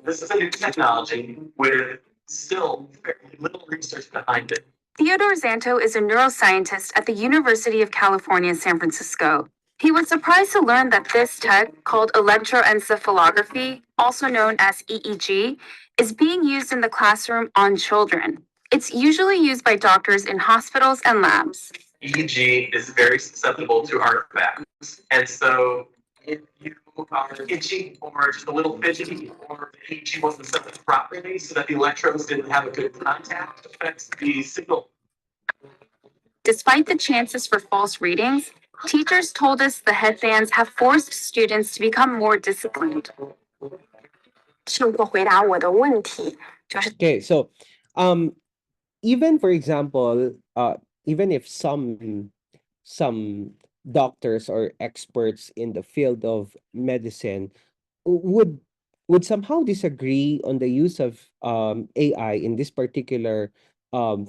This is a new technology with still very little research behind it. Theodore Zanto is a neuroscientist at the University of California, San Francisco. He was surprised to learn that this tech, called electroencephalography, also known as EEG, is being used in the classroom on children. It's usually used by doctors in hospitals and labs. EEG is very susceptible to artifacts. And so if you are itchy or just a little fidgety or the EEG wasn't set up properly so that the electrodes didn't have a good contact, affects the signal. Despite the chances for false readings, teachers told us the headbands have forced students to become more disciplined. Okay, so even for example, even if some doctors or experts in the field of medicine would somehow disagree on the use of AI in this particular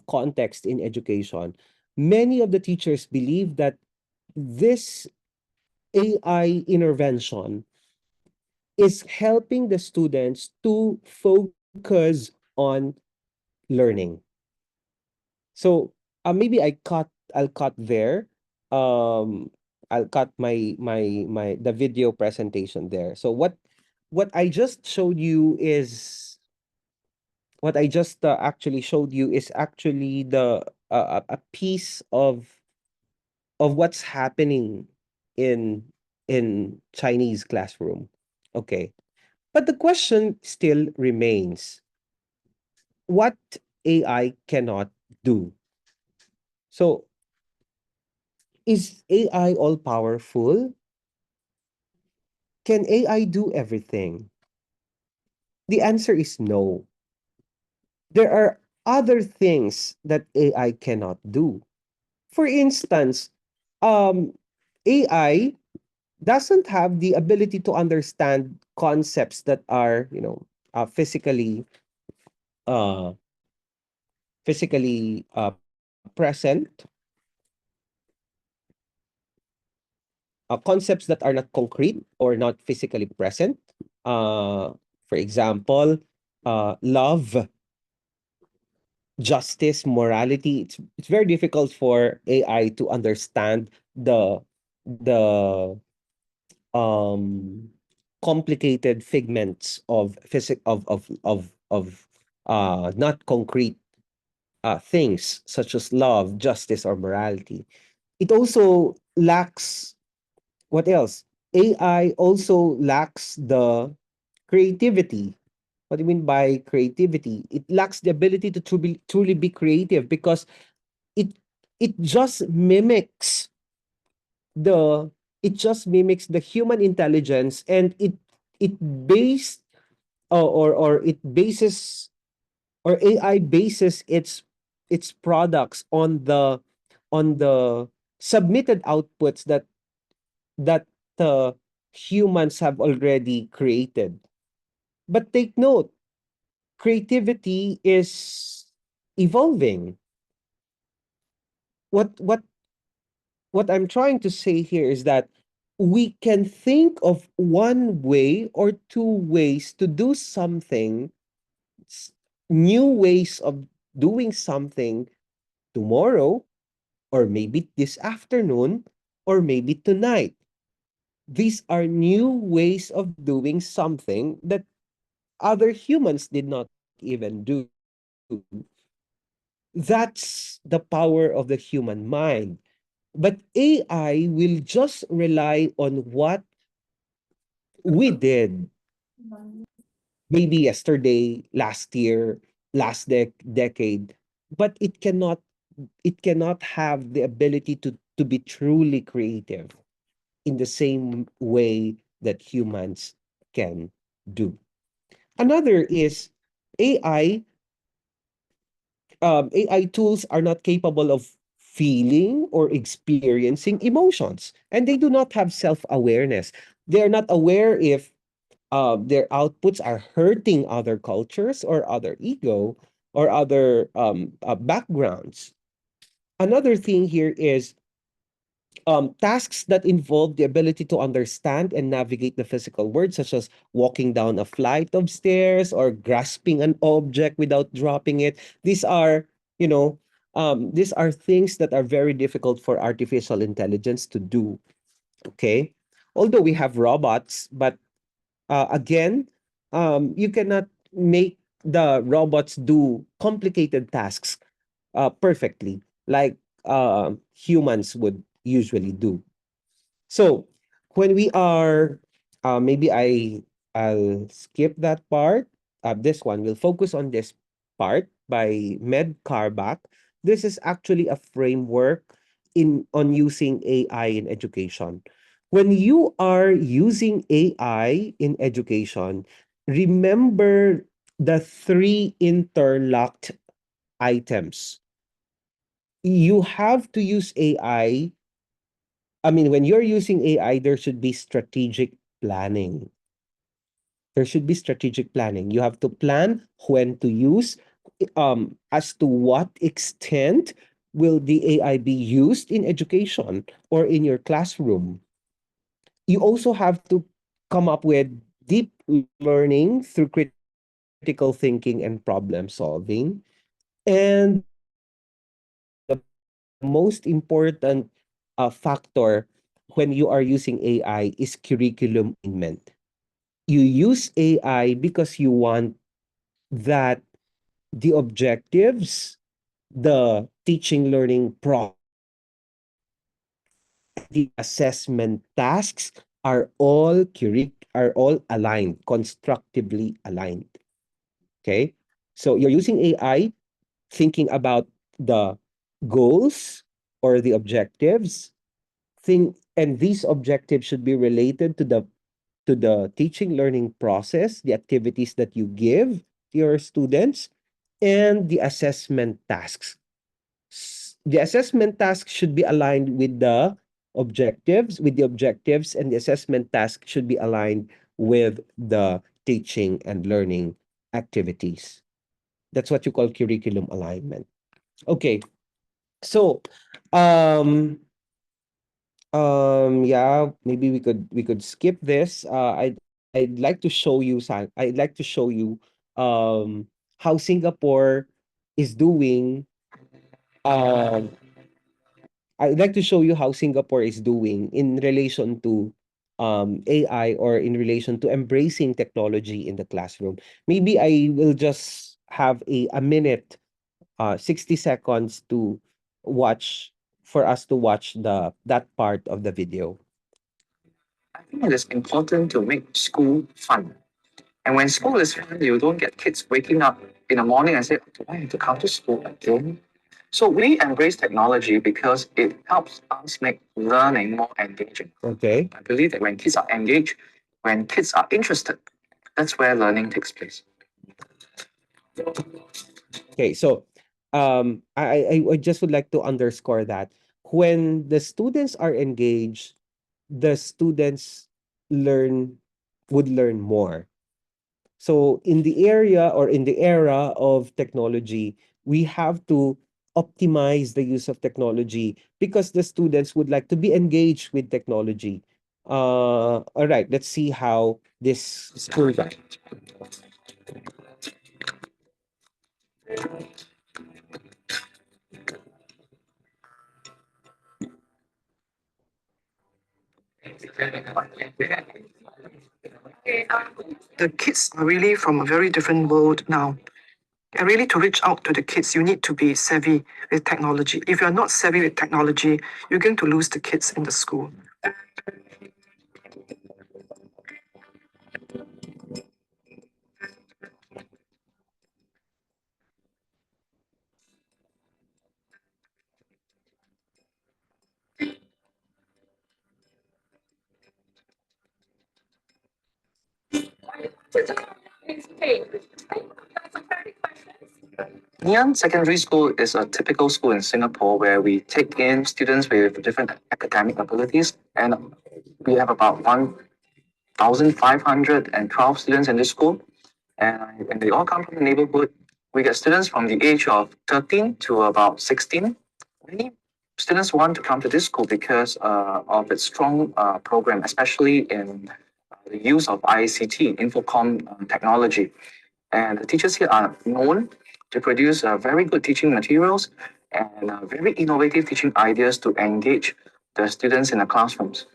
context in education, many of the teachers believe that this AI intervention is helping the students to focus on learning. So maybe I'll cut there. I'll cut my the video presentation there. So what I just showed you is what I just actually showed you is actually the a piece of what's happening in Chinese classroom. Okay. But the question still remains, what AI cannot do? So is AI all powerful? Can AI do everything? The answer is no. There are other things that AI cannot do. For instance, AI doesn't have the ability to understand concepts that are, uh, physically present, concepts that are not concrete or not physically present. For example, love, justice, morality. It's very difficult for AI to understand the complicated figments of not concrete things such as love, justice, or morality. It also lacks what else? AI also lacks the creativity. What do you mean by creativity? It lacks the ability to truly be creative because it it just mimics the the human intelligence, and it based or it bases or AI bases its products on the submitted outputs that humans have already created. But take note, creativity is evolving. What what what I'm trying to say here is that we can think of one way or two ways to do something, s- new ways of doing something tomorrow, or maybe this afternoon, or maybe tonight. These are new ways of doing something that other humans did not even do. That's the power of the human mind. But AI will just rely on what we did maybe yesterday, last year, last decade, but it cannot have the ability to be truly creative in the same way that humans can do. Another is AI. AI tools are not capable of feeling or experiencing emotions, and they do not have self-awareness. They are not aware if their outputs are hurting other cultures or other ego or other backgrounds. Another thing here is tasks that involve the ability to understand and navigate the physical world, such as walking down a flight of stairs or grasping an object without dropping it. You know, these are things that are very difficult for artificial intelligence to do. Okay, although we have robots, but again, you cannot make the robots do complicated tasks perfectly like humans would usually do. So when we are, maybe I'll skip that part. This one we'll focus on this part by Med Carbach. This is actually a framework in on using AI in education. When you are using AI in education, remember the three interlocked items. You have to use AI. I mean, when you're using AI, there should be strategic planning. There should be strategic planning. You have to plan when to use, as to what extent will the AI be used in education or in your classroom. You also have to come up with deep learning through critical thinking and problem solving. And the most important factor when you are using AI is curriculum alignment. You use AI because you want that the objectives, the teaching learning process, and the assessment tasks are all aligned, constructively aligned. Okay? So you're using AI thinking about the goals or the objectives and these objectives should be related to the teaching learning process, the activities that you give to your students, and the assessment tasks. The assessment tasks should be aligned with the objectives, and the assessment task should be aligned with the teaching and learning activities. That's what you call curriculum alignment. Okay. So, um, yeah, maybe we could skip this. I'd like to show you I'd like to show you how Singapore is doing. Um, I'd like to show you how Singapore is doing in relation to AI or in relation to embracing technology in the classroom. Maybe I will just have a minute, 60 seconds to watch for us to watch the that part of the video. I think it is important to make school fun. And when school is fun, you don't get kids waking up in the morning and say, do I have to come to school again? So we embrace technology because it helps us make learning more engaging. Okay. I believe that when kids are engaged, when kids are interested, that's where learning takes place. Okay, so I just would like to underscore that when the students are engaged, the students learn would learn more. So in the area or in the era of technology, we have to optimize the use of technology because the students would like to be engaged with technology. All right, let's see how this school does. The kids are really from a very different world now. And really, to reach out to the kids, you need to be savvy with technology. If you're not savvy with technology, you're going to lose the kids in the school. Ngee Secondary School is a typical school in Singapore where we take in students with different academic abilities, and we have about 1,512 students in this school. And they all come from the neighborhood. We get students from the age of 13 to about 16. Many students want to come to this school because of its strong program, especially in the use of ICT, Infocom technology. And the teachers here are known to produce very good teaching materials and very innovative teaching ideas to engage the students in the classrooms.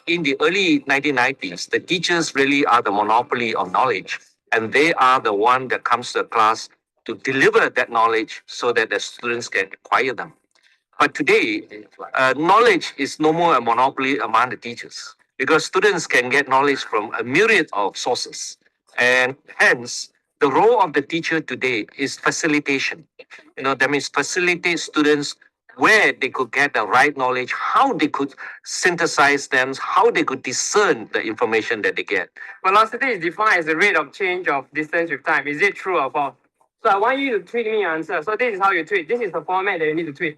In the early 1990s, the teachers really are the monopoly of knowledge, and they are the one that comes to the class to deliver that knowledge so that the students can acquire them. But today, knowledge is no more a monopoly among the teachers because students can get knowledge from a myriad of sources. And hence, the role of the teacher today is facilitation. That means facilitate students where they could get the right knowledge, how they could synthesize them, how they could discern the information that they get. Velocity is defined as the rate of change of distance with time. Is it true or false? So I want you to tweet me your answer. So this is how you tweet. This is the format that you need to tweet.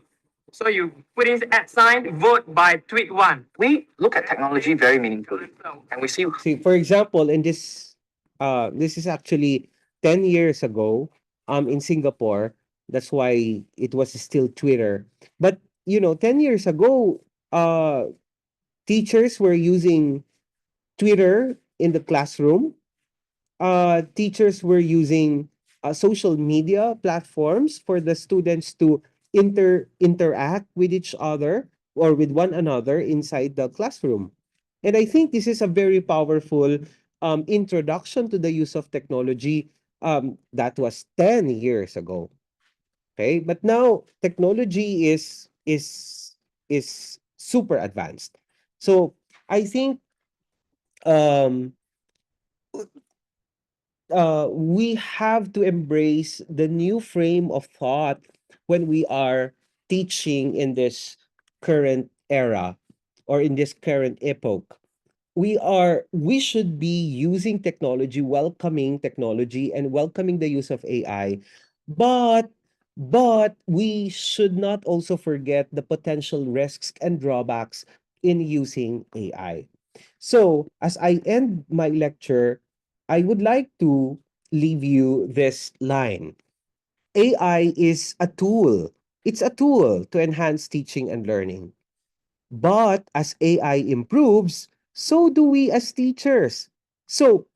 So you put in @ vote by tweet one. We look at technology very meaningfully, and we see. See, for example, in this is actually 10 years ago, in Singapore. That's why it was still Twitter. But 10 years ago, teachers were using Twitter in the classroom. Teachers were using social media platforms for the students to interact with each other or with one another inside the classroom. And I think this is a very powerful introduction to the use of technology. That was 10 years ago. Okay, but now technology is super advanced. So I think um we have to embrace the new frame of thought when we are teaching in this current era or in this current epoch. We should be using technology, welcoming technology and welcoming the use of AI, but we should not also forget the potential risks and drawbacks in using AI. So as I end my lecture, I would like to leave you this line. AI is a tool. It's a tool to enhance teaching and learning. But as AI improves, so do we as teachers. So,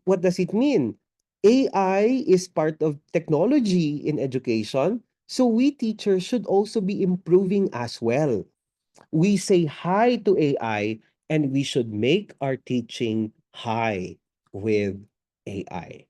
what does it mean? AI is part of technology in education, so we teachers should also be improving as well. We say hi to AI and we should make our teaching hi with AI.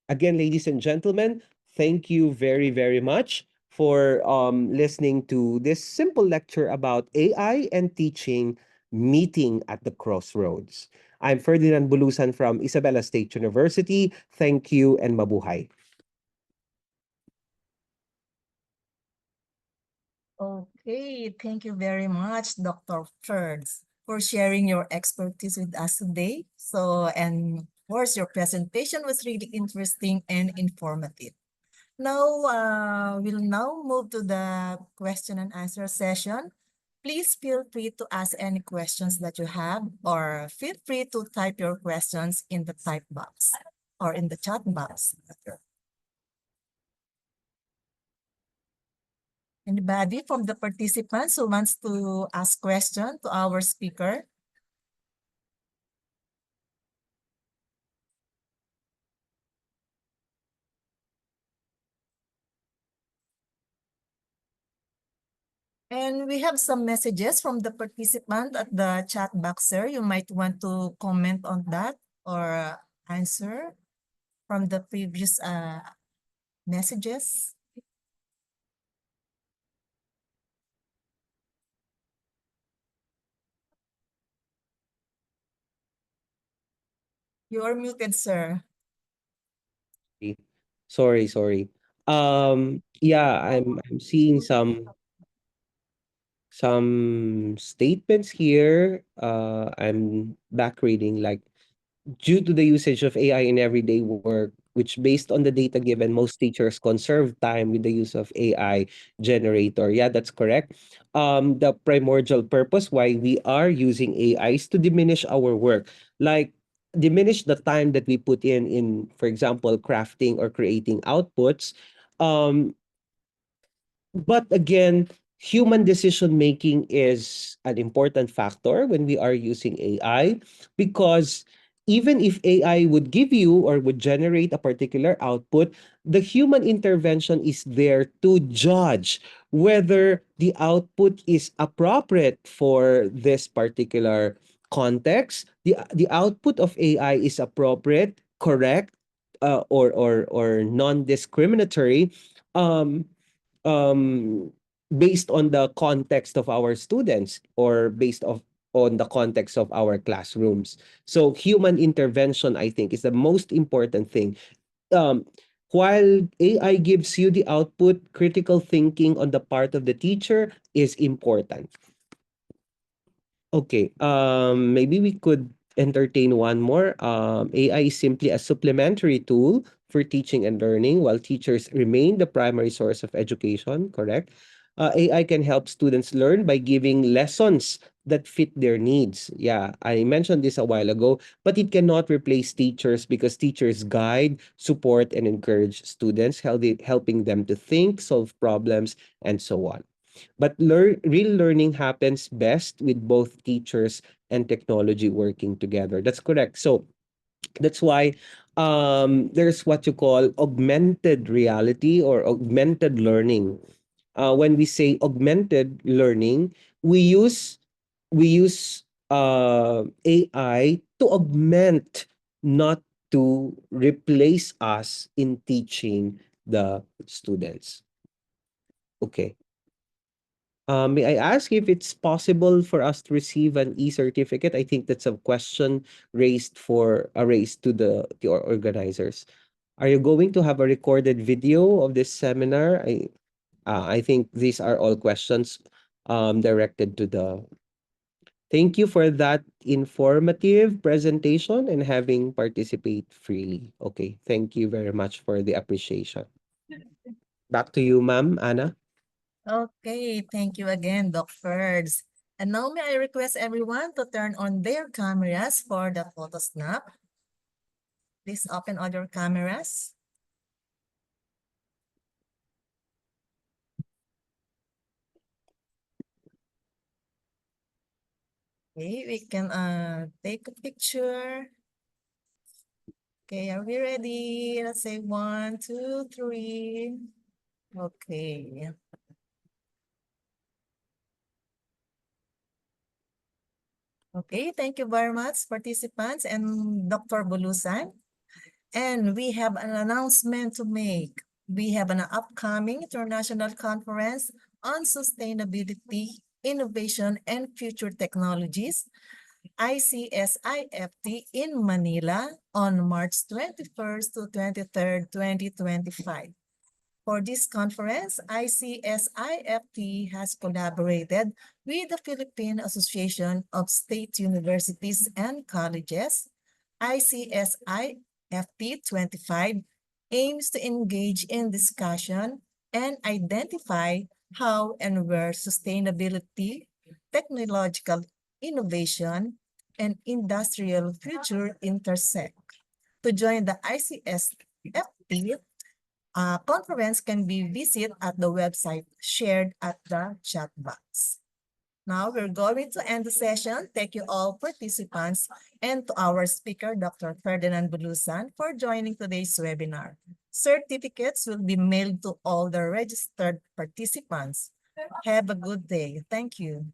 Again, ladies and gentlemen, thank you very, very much for listening to this simple lecture about AI and teaching meeting at the crossroads. I'm Ferdinand Bulusan from Isabela State University. Thank you and mabuhay. Okay, thank you very much, Dr. Ferds, for sharing your expertise with us today. So, and course, your presentation was really interesting and informative. Now, we'll now move to the question and answer session. Please feel free to ask any questions that you have, or feel free to type your questions in the type box or in the chat box. Anybody from the participants who wants to ask question to our speaker? And we have some messages from the participant at the chat box, sir. You might want to comment on that or answer from the previous messages. You are muted, sir. Sorry. Yeah, I'm seeing some statements here. I'm back reading, like, due to the usage of AI in everyday work, which based on the data given, most teachers conserve time with the use of AI generator. Yeah, that's correct. The primordial purpose why we are using AI is to diminish our work, like diminish the time that we put in, for example, crafting or creating outputs. Um, but again, human decision making is an important factor when we are using AI, because even if AI would give you or would generate a particular output, the human intervention is there to judge whether the output is appropriate for this particular context. The output of AI is appropriate, correct, or non-discriminatory. Um, based on the context of our students, or based on the context of our classrooms. So human intervention, I think, is the most important thing. um while AI gives you the output, critical thinking on the part of the teacher is important. Okay, maybe we could entertain one more. AI is simply a supplementary tool for teaching and learning, while teachers remain the primary source of education, correct? AI can help students learn by giving lessons that fit their needs. Yeah, I mentioned this a while ago, but it cannot replace teachers, because teachers guide, support, and encourage students, helping them to think, solve problems, and so on. But real learning happens best with both teachers and technology working together. That's correct. So that's why there's what you call augmented reality or augmented learning. When we say augmented learning, we use AI to augment, not to replace us in teaching the students. Okay. May I ask if it's possible for us to receive an e-certificate? I think that's a question raised to the organizers. Are you going to have a recorded video of this seminar? I think these are all questions directed to the. Thank you for that informative presentation and having participate freely. Okay, thank you very much for the appreciation. Back to you, ma'am, Anna. Okay, thank you again, Doc Ferds. And now may I request everyone to turn on their cameras for the photo snap. Please open all your cameras. Okay, we can take a picture. Okay, are we ready? Let's say 1, 2, 3. Okay. Okay, thank you very much, participants and Dr. Bulusan. And we have an announcement to make. We have an upcoming international conference on sustainability, innovation, and future technologies, ICSIFT in Manila on March 21st to 23rd, 2025. For this conference, ICSIFT has collaborated with the Philippine Association of State Universities and Colleges, ICSIFT 25 aims to engage in discussion and identify how and where sustainability, technological innovation, and industrial future intersect. To join the ICSFT conference can be visited at the website shared at the chat box. Now we're going to end the session. Thank you all participants and to our speaker, Dr. Ferdinand Bulusan, for joining today's webinar. Certificates will be mailed to all the registered participants. Have a good day. Thank you.